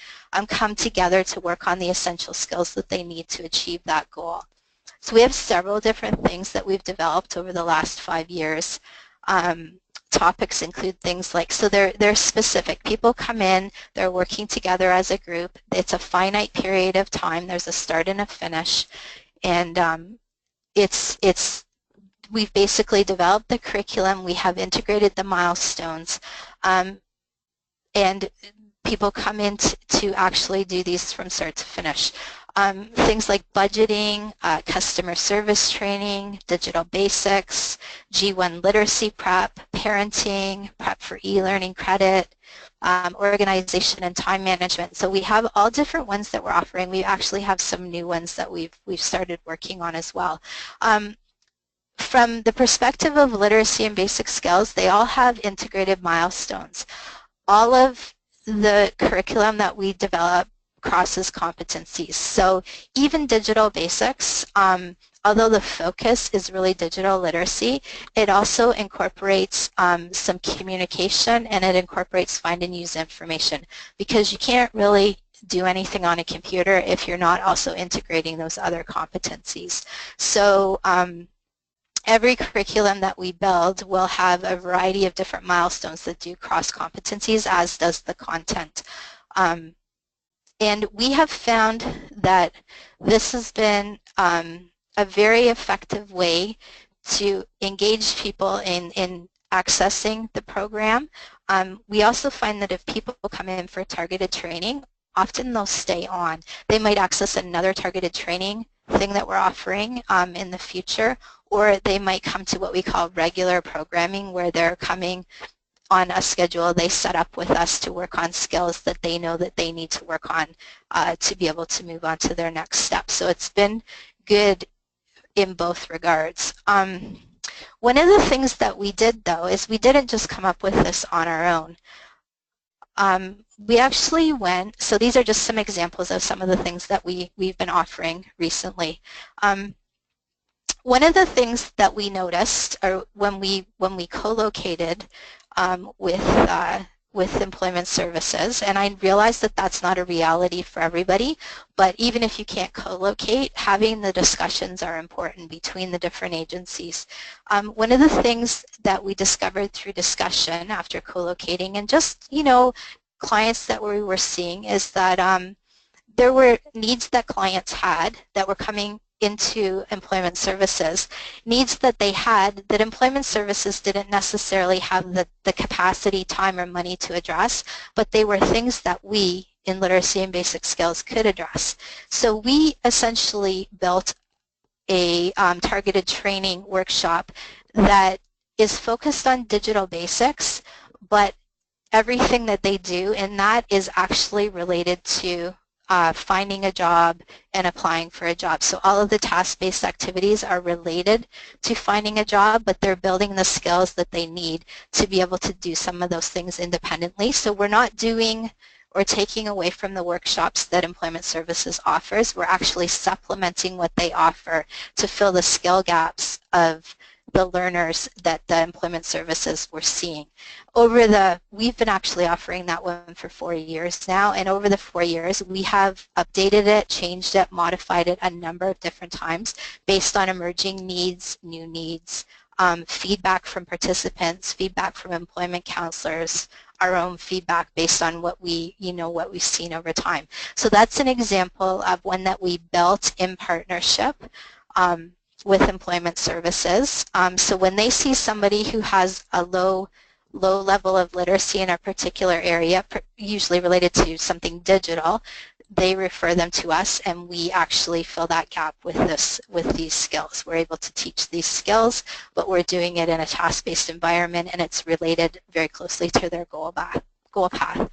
come together to work on the essential skills that they need to achieve that goal. So we have several different things that we've developed over the last 5 years. Topics include things like, so they're specific. People come in, they're working together as a group. It's a finite period of time. There's a start and a finish. And we've basically developed the curriculum. We have integrated the milestones. And people come in to actually do these from start to finish. Things like budgeting, customer service training, digital basics, G1 literacy prep, parenting, prep for e-learning credit, organization and time management. So we have all different ones that we're offering. We actually have some new ones that we've started working on as well. From the perspective of literacy and basic skills, they all have integrated milestones. All of the curriculum that we develop crosses competencies. So even digital basics, although the focus is really digital literacy, it also incorporates some communication, and it incorporates find and use information, because you can't really do anything on a computer if you're not also integrating those other competencies. So every curriculum that we build will have a variety of different milestones that do cross competencies, as does the content. And we have found that this has been a very effective way to engage people in accessing the program. We also find that if people come in for targeted training, often they'll stay on. They might access another targeted training thing that we're offering in the future, or they might come to what we call regular programming, where they're coming on a schedule they set up with us to work on skills that they know that they need to work on to be able to move on to their next step. So it's been good in both regards. One of the things that we did, though, is we didn't just come up with this on our own. We actually went, so these are just some examples of some of the things that we've been offering recently. One of the things that we noticed, or when we co-located with with employment services, and I realize that that's not a reality for everybody, but even if you can't co-locate, having the discussions are important between the different agencies. One of the things that we discovered through discussion after co-locating and just, you know, clients that we were seeing is that there were needs that clients had that were coming into employment services, needs that they had that employment services didn't necessarily have the capacity, time, or money to address, but they were things that we in literacy and basic skills could address. So we essentially built a targeted training workshop that is focused on digital basics, but everything that they do in that is actually related to finding a job and applying for a job. So all of the task-based activities are related to finding a job, but they're building the skills that they need to be able to do some of those things independently. So we're not doing or taking away from the workshops that Employment Services offers. We're actually supplementing what they offer to fill the skill gaps of the learners that the Employment Services were seeing. We've been actually offering that one for 4 years now, and over the 4 years we have updated it, changed it, modified it a number of different times based on emerging needs, new needs, feedback from participants, feedback from employment counselors, our own feedback based on what we've seen over time. So that's an example of one that we built in partnership with Employment Services. So when they see somebody who has a low level of literacy in a particular area, usually related to something digital, they refer them to us, and we actually fill that gap with these skills. We're able to teach these skills, but we're doing it in a task-based environment, and it's related very closely to their goal path.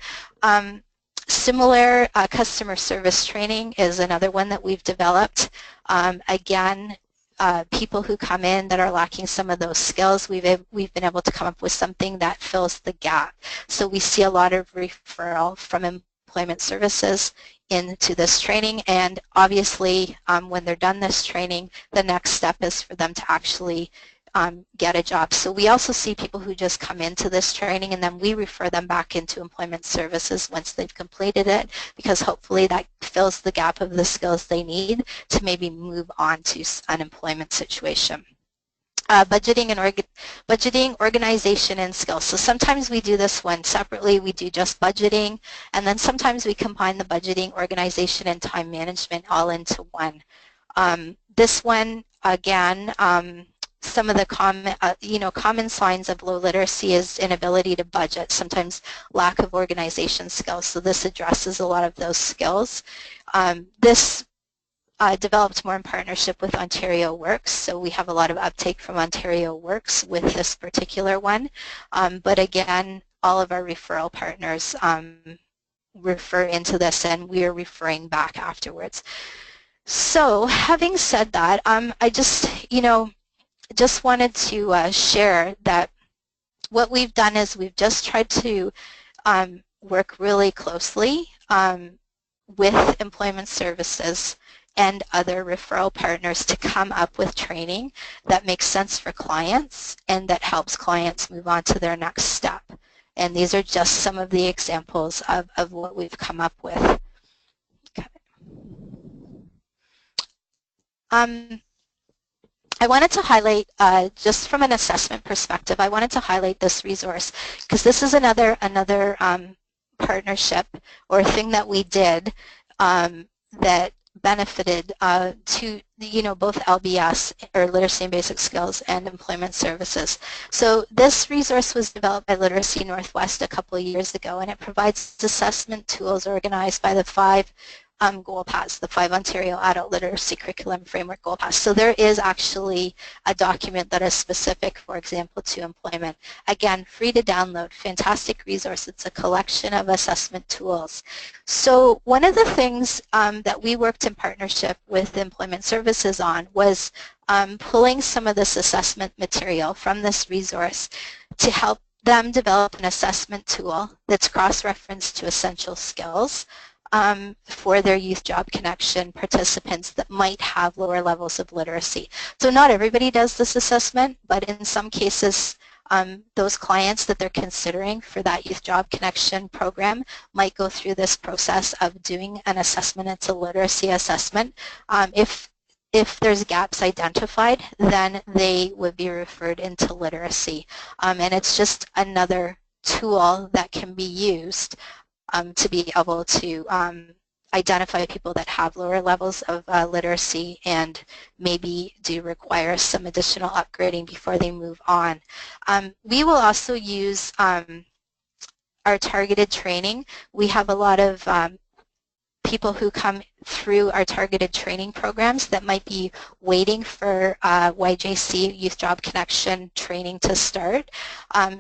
Similar customer service training is another one that we've developed. Again, people who come in that are lacking some of those skills, we've been able to come up with something that fills the gap. So we see a lot of referral from Employment Services into this training, and obviously when they're done this training, the next step is for them to actually get a job. So we also see people who just come into this training and then we refer them back into Employment Services once they've completed it, because hopefully that fills the gap of the skills they need to maybe move on to an employment situation. Budgeting, organization, and skills. So sometimes we do this one separately. We do just budgeting, and then sometimes we combine the budgeting, organization, and time management all into one. This one, again, some of the common signs of low literacy is inability to budget, sometimes lack of organization skills. So this addresses a lot of those skills. This developed more in partnership with Ontario Works, so we have a lot of uptake from Ontario Works with this particular one. But again, all of our referral partners refer into this, and we are referring back afterwards. So having said that, I just wanted to share that what we've done is we've just tried to work really closely with Employment Services and other referral partners to come up with training that makes sense for clients and that helps clients move on to their next step. And these are just some of the examples of what we've come up with. Okay. I wanted to highlight, just from an assessment perspective, I wanted to highlight this resource because this is another partnership or thing that we did that benefited to both LBS, or Literacy and Basic Skills, and Employment Services. So this resource was developed by Literacy Northwest a couple of years ago, and it provides assessment tools organized by the 5 goal paths, the 5 Ontario Adult Literacy Curriculum Framework goal paths. So there is actually a document that is specific, for example, to employment. Again, free to download, fantastic resource. It's a collection of assessment tools. So one of the things that we worked in partnership with Employment Services on was pulling some of this assessment material from this resource to help them develop an assessment tool that's cross-referenced to essential skills for their Youth Job Connection participants that might have lower levels of literacy. So not everybody does this assessment, but in some cases those clients that they're considering for that Youth Job Connection program might go through this process of doing an assessment. It's a literacy assessment. If there's gaps identified, then they would be referred into literacy. And it's just another tool that can be used to be able to identify people that have lower levels of literacy and maybe do require some additional upgrading before they move on. We will also use our targeted training. We have a lot of people who come through our targeted training programs that might be waiting for YJC, Youth Job Connection training to start.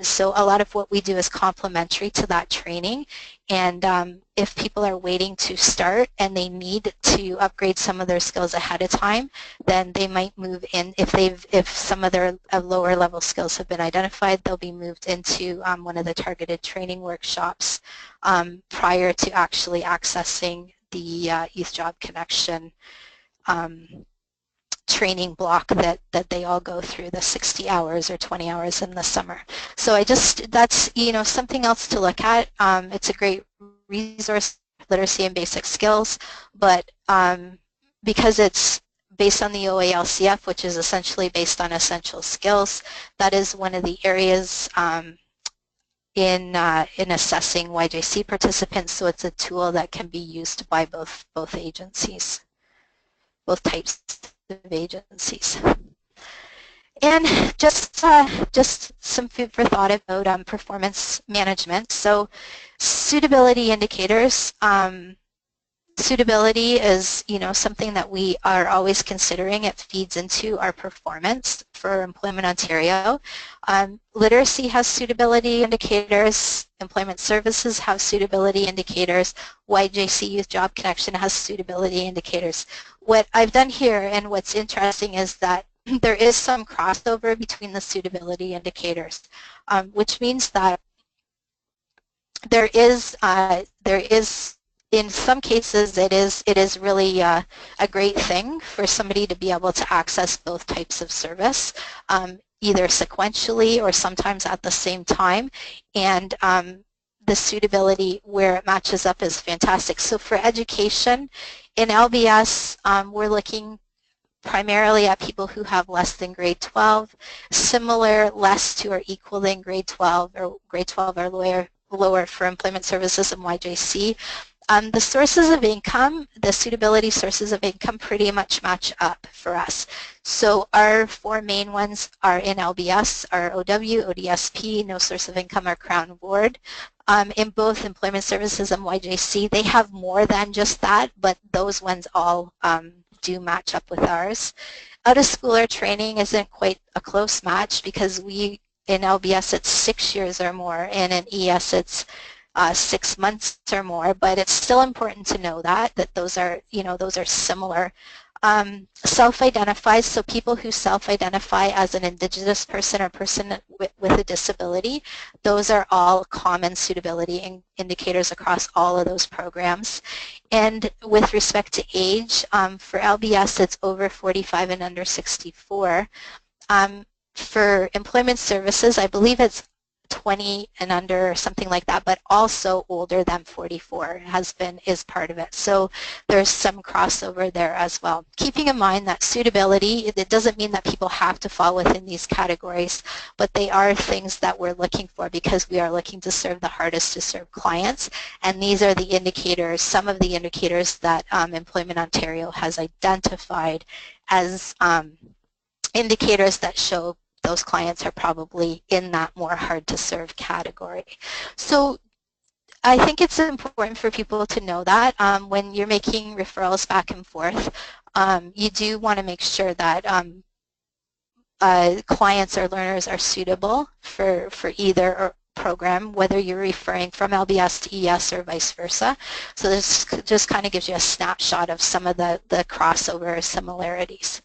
So a lot of what we do is complementary to that training. And if people are waiting to start and they need to upgrade some of their skills ahead of time, then they might move in. If some of their lower level skills have been identified, they'll be moved into one of the targeted training workshops prior to actually accessing the Youth Job Connection training block that they all go through, the 60 hours or 20 hours in the summer. So that's something else to look at. It's a great resource, literacy and basic skills, but because it's based on the OALCF, which is essentially based on essential skills, that is one of the areas in assessing YJC participants, so it's a tool that can be used by both agencies, both types of agencies. And just some food for thought about performance management. So suitability indicators. Suitability is, something that we are always considering. It feeds into our performance for Employment Ontario. Literacy has suitability indicators. Employment Services have suitability indicators. YJC Youth Job Connection has suitability indicators. What I've done here, and what's interesting, is that there is some crossover between the suitability indicators, which means that there is in some cases, it is really a great thing for somebody to be able to access both types of service, either sequentially or sometimes at the same time. And the suitability where it matches up is fantastic. So for education, in LBS, we're looking primarily at people who have less than grade 12, similar, less to or equal than grade 12, or grade 12 or lower for Employment Services and YJC. The sources of income, the suitability sources of income pretty much match up for us. So our four main ones are in LBS, are OW, ODSP, no source of income, or Crown Board. In both Employment Services and YJC, they have more than just that, but those ones all do match up with ours. Out of schooler training isn't quite a close match because in LBS it's 6 years or more, and in ES it's 6 months or more, but it's still important to know that those are similar. Self-identifies, so people who self-identify as an Indigenous person or person with a disability, those are all common suitability indicators across all of those programs. And with respect to age, for LBS it's over 45 and under 64. For Employment Services, I believe it's 20 and under or something like that, but also older than 44 is part of it. So there's some crossover there as well. Keeping in mind that suitability, it doesn't mean that people have to fall within these categories, but they are things that we're looking for because we are looking to serve the hardest to serve clients, and these are the indicators, some of the indicators that Employment Ontario has identified as indicators that show those clients are probably in that more hard to serve category. So I think it's important for people to know that when you're making referrals back and forth, you do want to make sure that clients or learners are suitable for either program, whether you're referring from LBS to ES or vice versa. So this just kind of gives you a snapshot of some of the crossover similarities.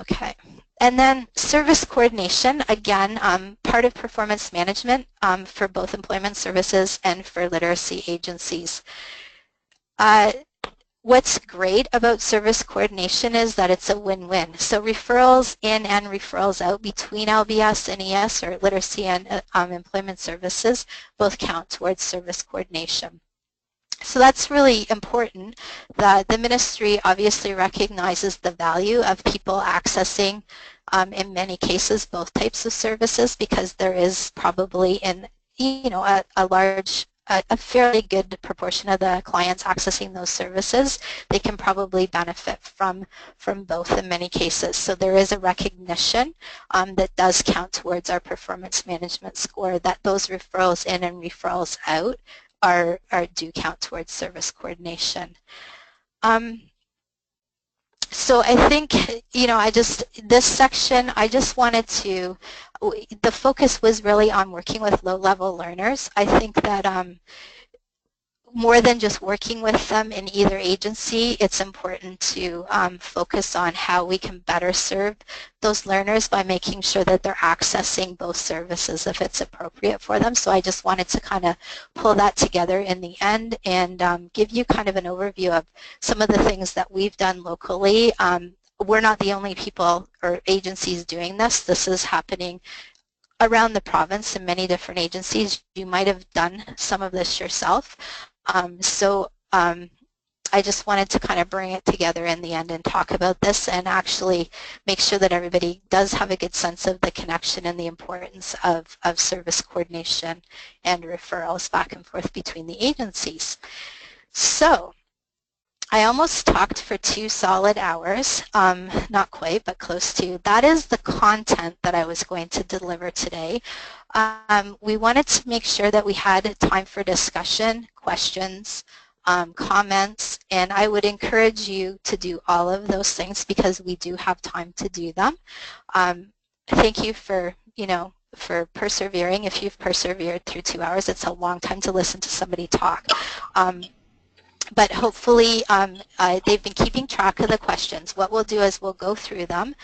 Okay, and then service coordination, again, part of performance management for both Employment Services and for literacy agencies. what's great about service coordination is that it's a win-win. So referrals in and referrals out between LBS and ES, or literacy and employment services, both count towards service coordination. So that's really important, that the ministry obviously recognizes the value of people accessing, in many cases, both types of services, because there is probably a fairly good proportion of the clients accessing those services. They can probably benefit from both in many cases. So there is a recognition that does count towards our performance management score, that those referrals in and referrals out do count towards service coordination. So I think, this section, I just wanted to, the focus was really on working with low-level learners. I think that more than just working with them in either agency, it's important to focus on how we can better serve those learners by making sure that they're accessing both services if it's appropriate for them. So I just wanted to kind of pull that together in the end and give you kind of an overview of some of the things that we've done locally. We're not the only people or agencies doing this. This is happening around the province in many different agencies. You might have done some of this yourself. I just wanted to kind of bring it together in the end and talk about this and actually make sure that everybody does have a good sense of the connection and the importance of service coordination and referrals back and forth between the agencies. So I almost talked for 2 solid hours, not quite, but close to. That is the content that I was going to deliver today. We wanted to make sure that we had time for discussion, questions, comments, and I would encourage you to do all of those things because we do have time to do them. Thank you for persevering. If you've persevered through 2 hours, it's a long time to listen to somebody talk. But hopefully they've been keeping track of the questions. What we'll do is we'll go through them,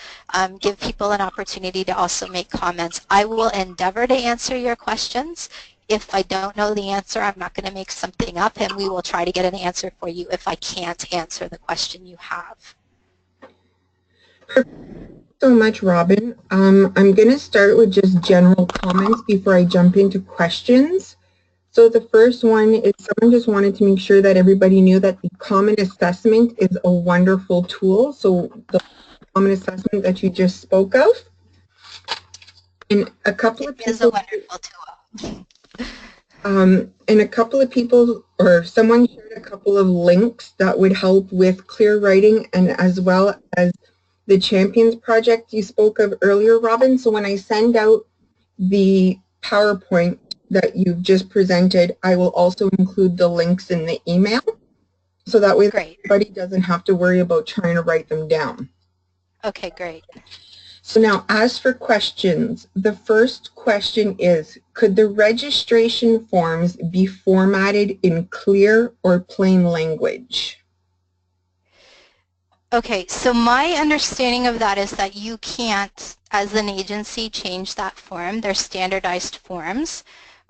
give people an opportunity to also make comments. I will endeavor to answer your questions. If I don't know the answer, I'm not going to make something up, and we will try to get an answer for you if I can't answer the question you have. So much, Robin. I'm going to start with just general comments before I jump into questions. So the first one is someone just wanted to make sure that everybody knew that the Common Assessment is a wonderful tool. So the Common Assessment that you just spoke of. And a couple of people, it is a wonderful tool. And a couple of people, or someone shared a couple of links that would help with clear writing and as well as the Champions project you spoke of earlier, Robin. So when I send out the PowerPoint that you've just presented, I will also include the links in the email. So that way everybody doesn't have to worry about trying to write them down. Okay, great. So now as for questions, the first question is, could the registration forms be formatted in clear or plain language? Okay, so my understanding of that is that you can't, as an agency, change that form. They're standardized forms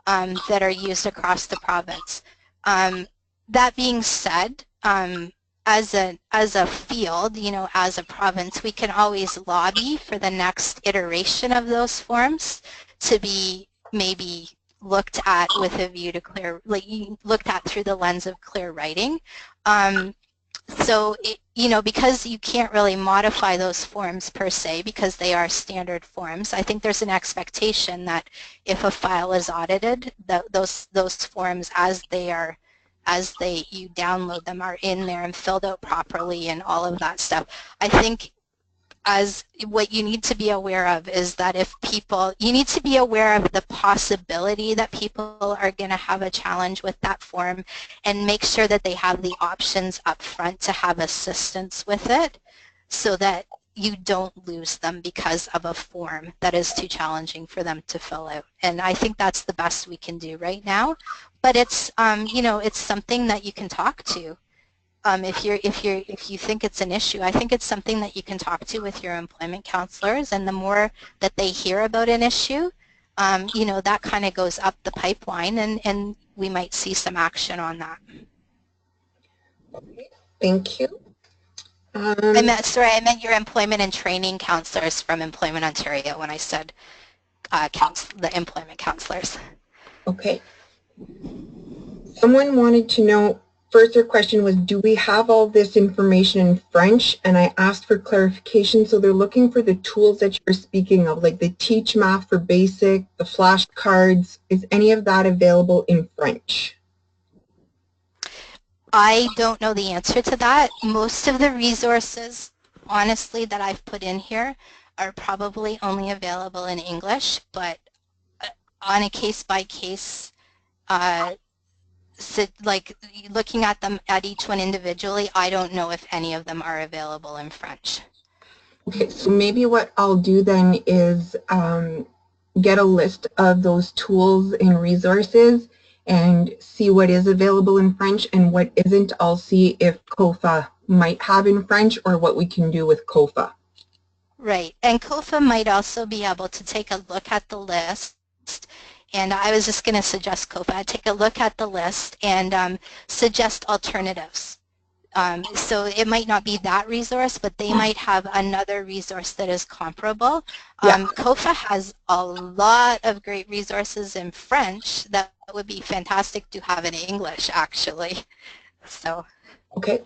that are used across the province. That being said, as a field, as a province, we can always lobby for the next iteration of those forms to be maybe looked at with a view to looked at through the lens of clear writing. So, because you can't really modify those forms per se because they are standard forms, I think there's an expectation that if a file is audited, those forms you download them are in there and filled out properly and all of that stuff. I think what you need to be aware of is that you need to be aware of the possibility that people are going to have a challenge with that form and make sure that they have the options up front to have assistance with it so that you don't lose them because of a form that is too challenging for them to fill out. And I think that's the best we can do right now. But it's, it's something that you can talk to. If you think it's an issue, I think it's something that you can talk to with your employment counselors, and the more that they hear about an issue, that kind of goes up the pipeline, and we might see some action on that. Thank you. I meant your employment and training counselors from Employment Ontario when I said the employment counselors. Okay. Someone wanted to know, first their question was, do we have all this information in French? And I asked for clarification. So they're looking for the tools that you're speaking of, like the Teach Math for Basic, the flashcards. Is any of that available in French? I don't know the answer to that. Most of the resources, honestly, that I've put in here are probably only available in English, but on a case-by-case, like looking at them at each one individually, I don't know if any of them are available in French. Okay, so maybe what I'll do then is get a list of those tools and resources and see what is available in French and what isn't. I'll see if COFA might have in French or what we can do with COFA. Right, and COFA might also be able to take a look at the list, and I was just going to suggest COFA, take a look at the list and suggest alternatives. So it might not be that resource, but they might have another resource that is comparable. COFA has a lot of great resources in French that would be fantastic to have in English, actually. So. Okay.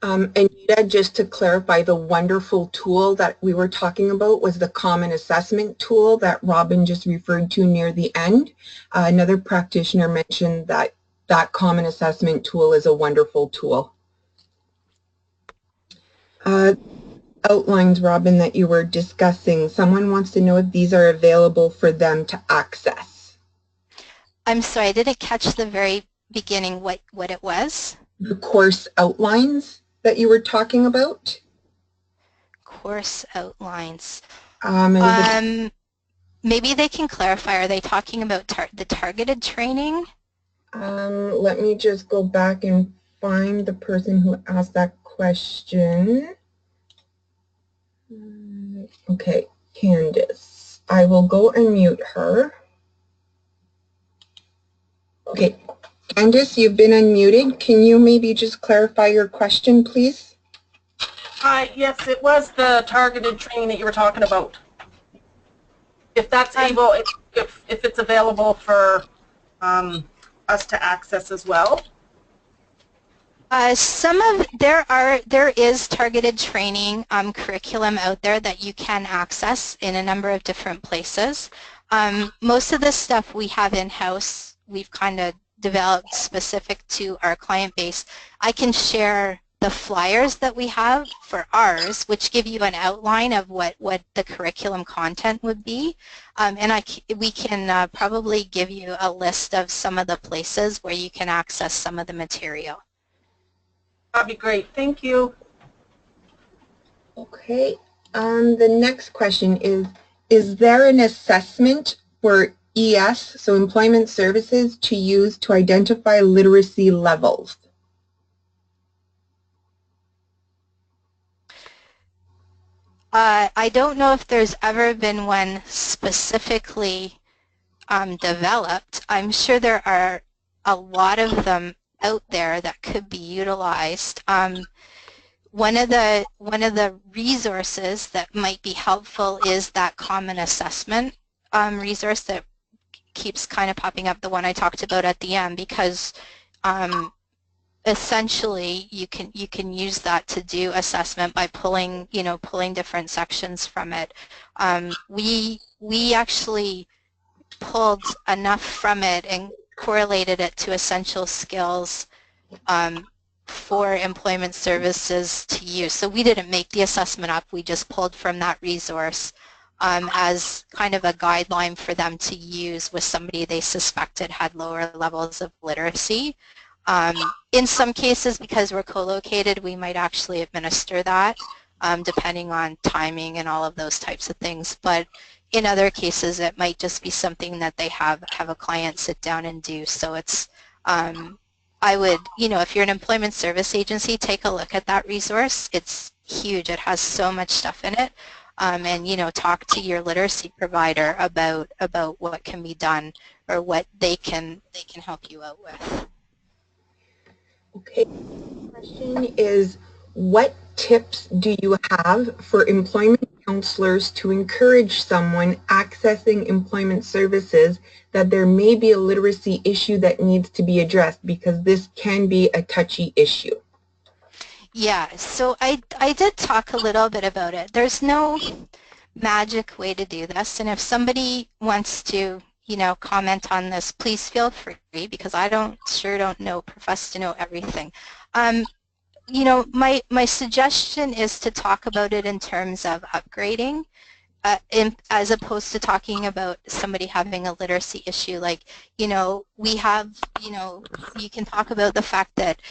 Anita, just to clarify, the wonderful tool that we were talking about was the Common Assessment tool that Robin just referred to near the end. Another practitioner mentioned that that Common Assessment tool is a wonderful tool. Outlines, Robin, that you were discussing. Someone wants to know if these are available for them to access. I'm sorry, I didn't catch the very beginning what it was. The course outlines that you were talking about. Course outlines. Maybe they can clarify. Are they talking about the targeted training? Let me just go back and find the person who asked that question. Okay, Candace. I will go and mute her. Okay, Candace, you've been unmuted. Can you maybe just clarify your question, please? Yes, it was the targeted training that you were talking about. If that's able, if it's available for us to access as well. There is targeted training curriculum out there that you can access in a number of different places. Most of the stuff we have in-house, we've kind of developed specific to our client base. I can share the flyers that we have for ours, which give you an outline of what the curriculum content would be. And we can probably give you a list of some of the places where you can access some of the material. That'd be great. Thank you. Okay. The next question is there an assessment for ES, so employment services, to use to identify literacy levels? I don't know if there's ever been one specifically developed. I'm sure there are a lot of them out there that could be utilized. One of the resources that might be helpful is that Common Assessment resource that keeps kind of popping up, the one I talked about at the end, because essentially you can use that to do assessment by pulling different sections from it. We actually pulled enough from it and correlated it to essential skills for employment services to use. So we didn't make the assessment up, we just pulled from that resource as kind of a guideline for them to use with somebody they suspected had lower levels of literacy. In some cases, because we're co-located, we might actually administer that depending on timing and all of those types of things. But in other cases, it might just be something that they have a client sit down and do. So it's, I would, if you're an employment service agency, take a look at that resource. It's huge. It has so much stuff in it. And, talk to your literacy provider about what can be done or what they can help you out with. Okay. question is, what tips do you have for employment counselors to encourage someone accessing employment services that there may be a literacy issue that needs to be addressed, because this can be a touchy issue? Yeah, so I did talk a little bit about it. There's no magic way to do this, and if somebody wants to, you know, comment on this, please feel free, because I sure don't know, profess to know everything. You know, my suggestion is to talk about it in terms of upgrading, as opposed to talking about somebody having a literacy issue. Like, you know, we have, you know, you can talk about the fact that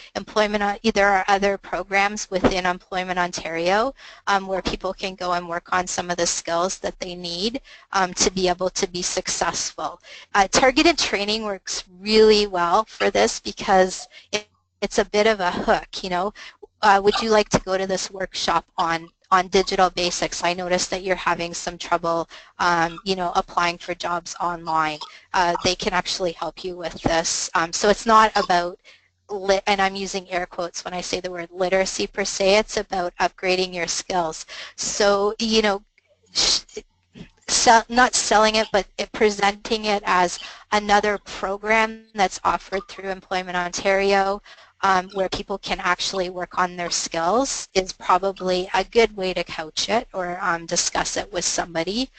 there are other programs within Employment Ontario where people can go and work on some of the skills that they need to be able to be successful. Targeted training works really well for this because it's a bit of a hook, you know. Would you like to go to this workshop on digital basics? I noticed that you're having some trouble, you know, applying for jobs online. They can actually help you with this. So it's not about, and I'm using air quotes when I say the word literacy per se, it's about upgrading your skills. So, you know, not selling it, but presenting it as another program that's offered through Employment Ontario, where people can actually work on their skills, is probably a good way to couch it or discuss it with somebody.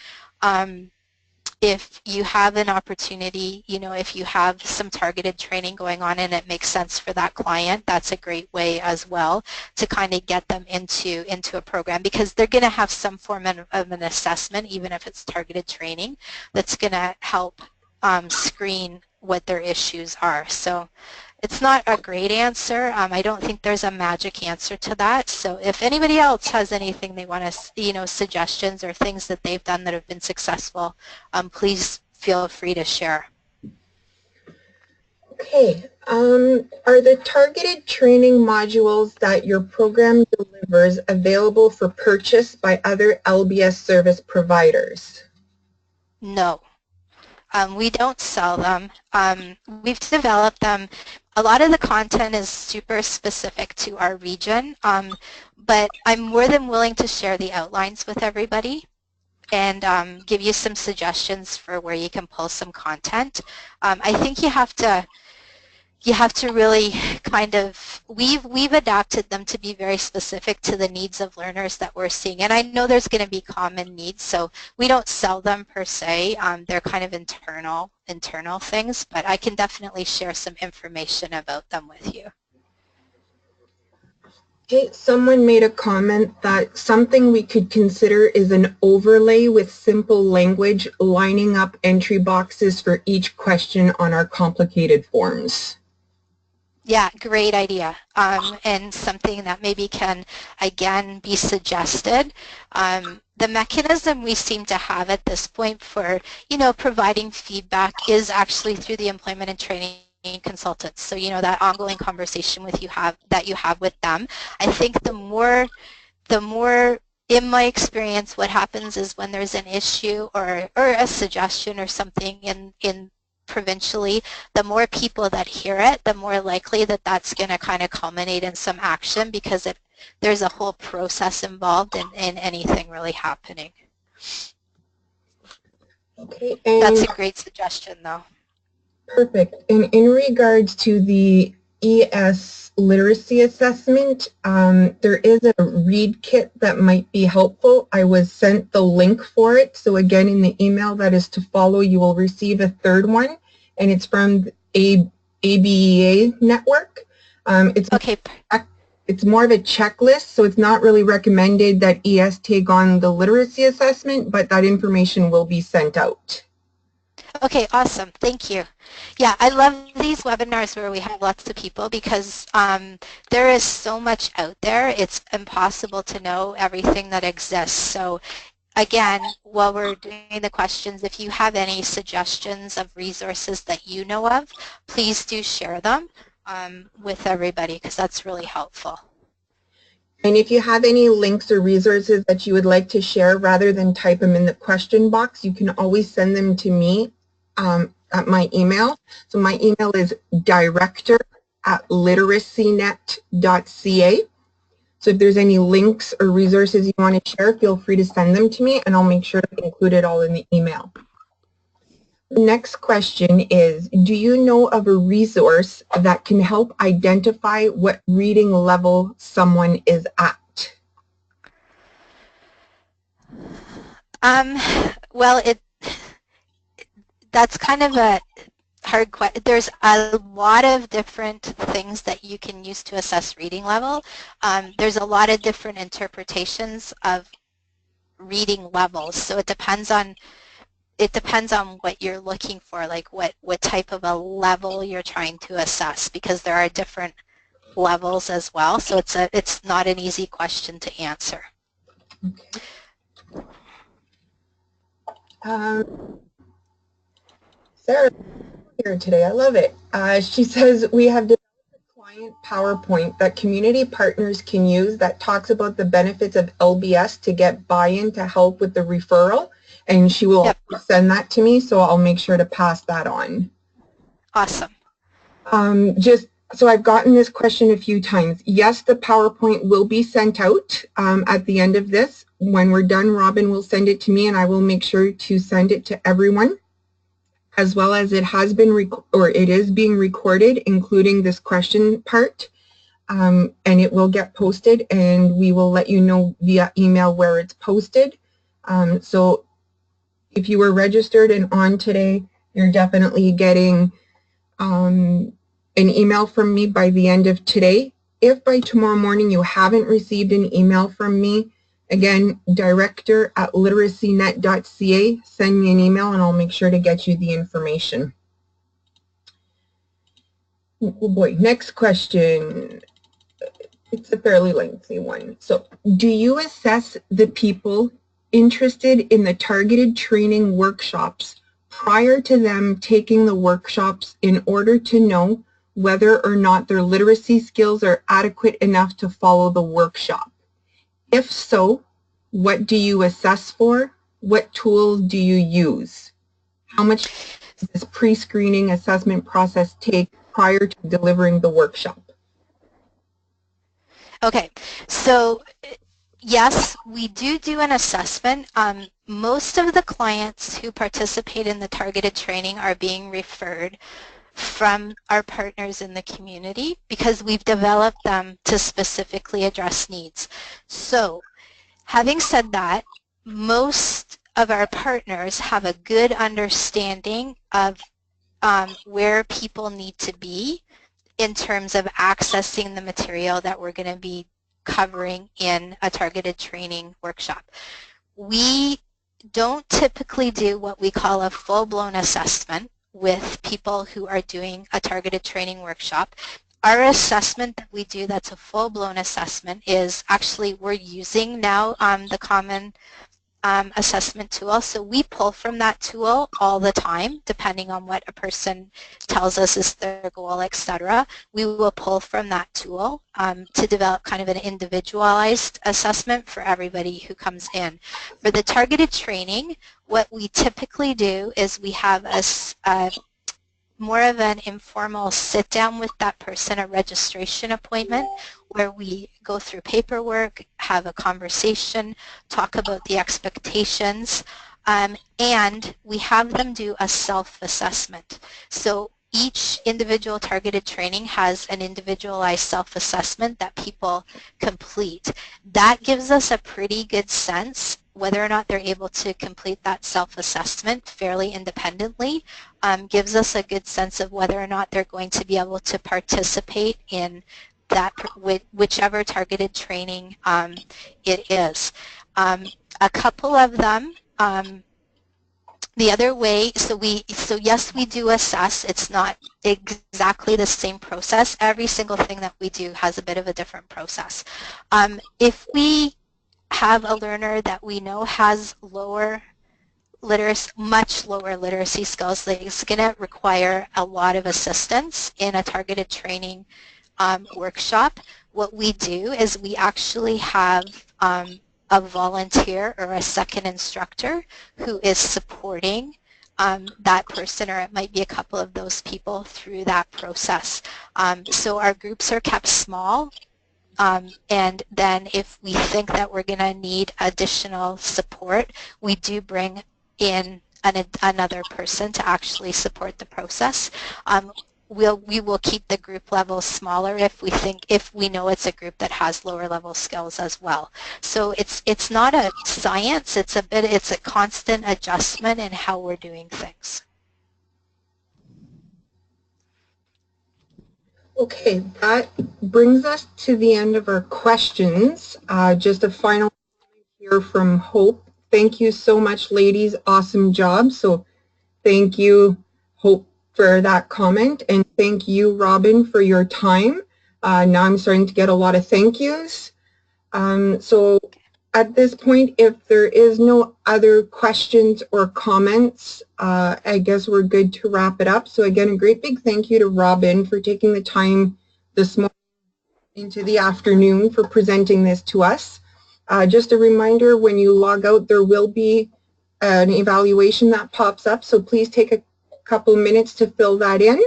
If you have an opportunity, you know, if you have some targeted training going on and it makes sense for that client, that's a great way as well to kind of get them into a program, because they're going to have some form of an assessment, even if it's targeted training, that's going to help screen what their issues are. So it's not a great answer. I don't think there's a magic answer to that. So if anybody else has anything they want to, you know, suggestions or things that they've done that have been successful, please feel free to share. Okay. Are the targeted training modules that your program delivers available for purchase by other LBS service providers? No. We don't sell them. We've developed them. A lot of the content is super specific to our region, but I'm more than willing to share the outlines with everybody and give you some suggestions for where you can pull some content. I think you have to really kind of, we've adapted them to be very specific to the needs of learners that we're seeing. And I know there's going to be common needs, so we don't sell them per se. They're kind of internal things, but I can definitely share some information about them with you. Okay, someone made a comment that something we could consider is an overlay with simple language lining up entry boxes for each question on our complicated forms. Yeah, great idea, and something that maybe can, again, be suggested. The mechanism we seem to have at this point for, you know, providing feedback is actually through the employment and training consultants. So, you know, that ongoing conversation that you have with them. I think the more, in my experience, what happens is when there's an issue or a suggestion or something in provincially, the more people that hear it, the more likely that that's going to kind of culminate in some action, because there's a whole process involved in anything really happening. Okay, that's a great suggestion, though. Perfect. And in regards to the ES literacy assessment, there is a read kit that might be helpful. I was sent the link for it. So again, in the email that is to follow, you will receive a third one, and it's from ABEA network. It's more of a checklist, so it's not really recommended that ES take on the literacy assessment, but that information will be sent out. Okay, awesome. Thank you. Yeah, I love these webinars where we have lots of people, because there is so much out there. It's impossible to know everything that exists. So again, while we're doing the questions, if you have any suggestions of resources that you know of, please do share them with everybody, because that's really helpful. And if you have any links or resources that you would like to share, rather than type them in the question box, you can always send them to me at my email. So my email is director at literacynet.ca. So if there's any links or resources you want to share, feel free to send them to me and I'll make sure to include it all in the email. The next question is, do you know of a resource that can help identify what reading level someone is at? Well, that's kind of a hard question. There's a lot of different things that you can use to assess reading level. There's a lot of different interpretations of reading levels, so it depends on what you're looking for, like what type of a level you're trying to assess, because there are different levels as well. So it's not an easy question to answer. Okay. Sarah here today. I love it. She says we have developed a client PowerPoint that community partners can use that talks about the benefits of LBS to get buy-in to help with the referral, and she will send that to me, so I'll make sure to pass that on. Awesome. So I've gotten this question a few times. Yes, the PowerPoint will be sent out at the end of this. When we're done, Robin will send it to me and I will make sure to send it to everyone, as well as it has been it is being recorded, including this question part, and it will get posted and we will let you know via email where it's posted. So if you were registered and on today, you're definitely getting an email from me by the end of today. If by tomorrow morning you haven't received an email from me, again, director@literacynet.ca, send me an email and I'll make sure to get you the information. Oh boy, next question. It's a fairly lengthy one. So, do you assess the people interested in the targeted training workshops prior to them taking the workshops in order to know whether or not their literacy skills are adequate enough to follow the workshop? If so, what do you assess for? What tools do you use? How much does this pre-screening assessment process take prior to delivering the workshop? Okay, so yes, we do an assessment. Most of the clients who participate in the targeted training are being referred from our partners in the community because we've developed them to specifically address needs. So, having said that, most of our partners have a good understanding of where people need to be in terms of accessing the material that we're going to be covering in a targeted training workshop. We don't typically do what we call a full-blown assessment with people who are doing a targeted training workshop. Our assessment that we do that's a full-blown assessment is actually we're using now the Common assessment tool. So we pull from that tool all the time, depending on what a person tells us is their goal, etc. We will pull from that tool to develop kind of an individualized assessment for everybody who comes in. For the targeted training, what we typically do is we have a more of an informal sit down with that person, a registration appointment, where we go through paperwork, have a conversation, talk about the expectations, and we have them do a self-assessment. So each individual targeted training has an individualized self-assessment that people complete. That gives us a pretty good sense whether or not they're able to complete that self-assessment fairly independently, gives us a good sense of whether or not they're going to be able to participate in that whichever targeted training it is. A couple of them, the other way, so yes, we do assess. It's not exactly the same process. Every single thing that we do has a bit of a different process. If we have a learner that we know has much lower literacy skills, that is going to require a lot of assistance in a targeted training workshop, what we do is we actually have a volunteer or a second instructor who is supporting that person, or it might be a couple of those people through that process. So our groups are kept small. And then if we think that we're going to need additional support, we do bring in another person to actually support the process. We will keep the group levels smaller if we know it's a group that has lower level skills as well. So it's not a science, it's a constant adjustment in how we're doing things. Okay, that brings us to the end of our questions. Just a final comment here from Hope. Thank you so much, ladies. Awesome job. So thank you, Hope, for that comment. And thank you, Robin, for your time. Now I'm starting to get a lot of thank yous. So at this point, if there is no other questions or comments, I guess we're good to wrap it up. So again, a great big thank you to Robin for taking the time this morning into the afternoon for presenting this to us. Just a reminder, when you log out, there will be an evaluation that pops up. So please take a couple minutes to fill that in.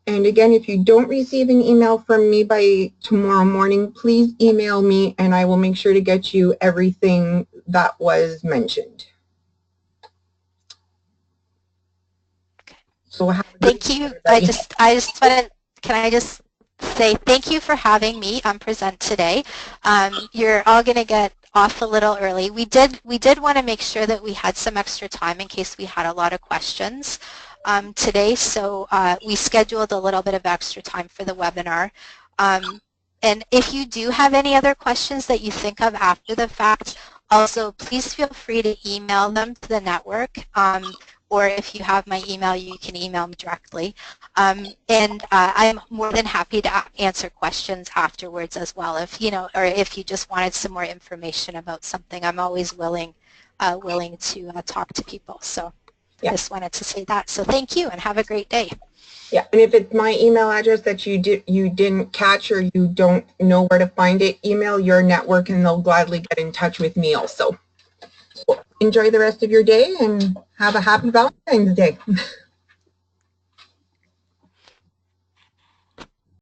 And again, if you don't receive an email from me by tomorrow morning, please email me and I will make sure to get you everything that was mentioned. So thank you. I just want to, can I just say thank you for having me present today. You're all going to get off a little early. We did want to make sure that we had some extra time in case we had a lot of questions today, so we scheduled a little bit of extra time for the webinar. And if you do have any other questions that you think of after the fact, also please feel free to email them to the network, or if you have my email, you can email me directly. And I'm more than happy to answer questions afterwards as well. If or if you just wanted some more information about something, I'm always willing to talk to people. So. Yeah. Just wanted to say that. So thank you and have a great day. Yeah, and if it's my email address that you didn't catch or you don't know where to find it, email your network and they'll gladly get in touch with me also. So enjoy the rest of your day and have a happy Valentine's Day.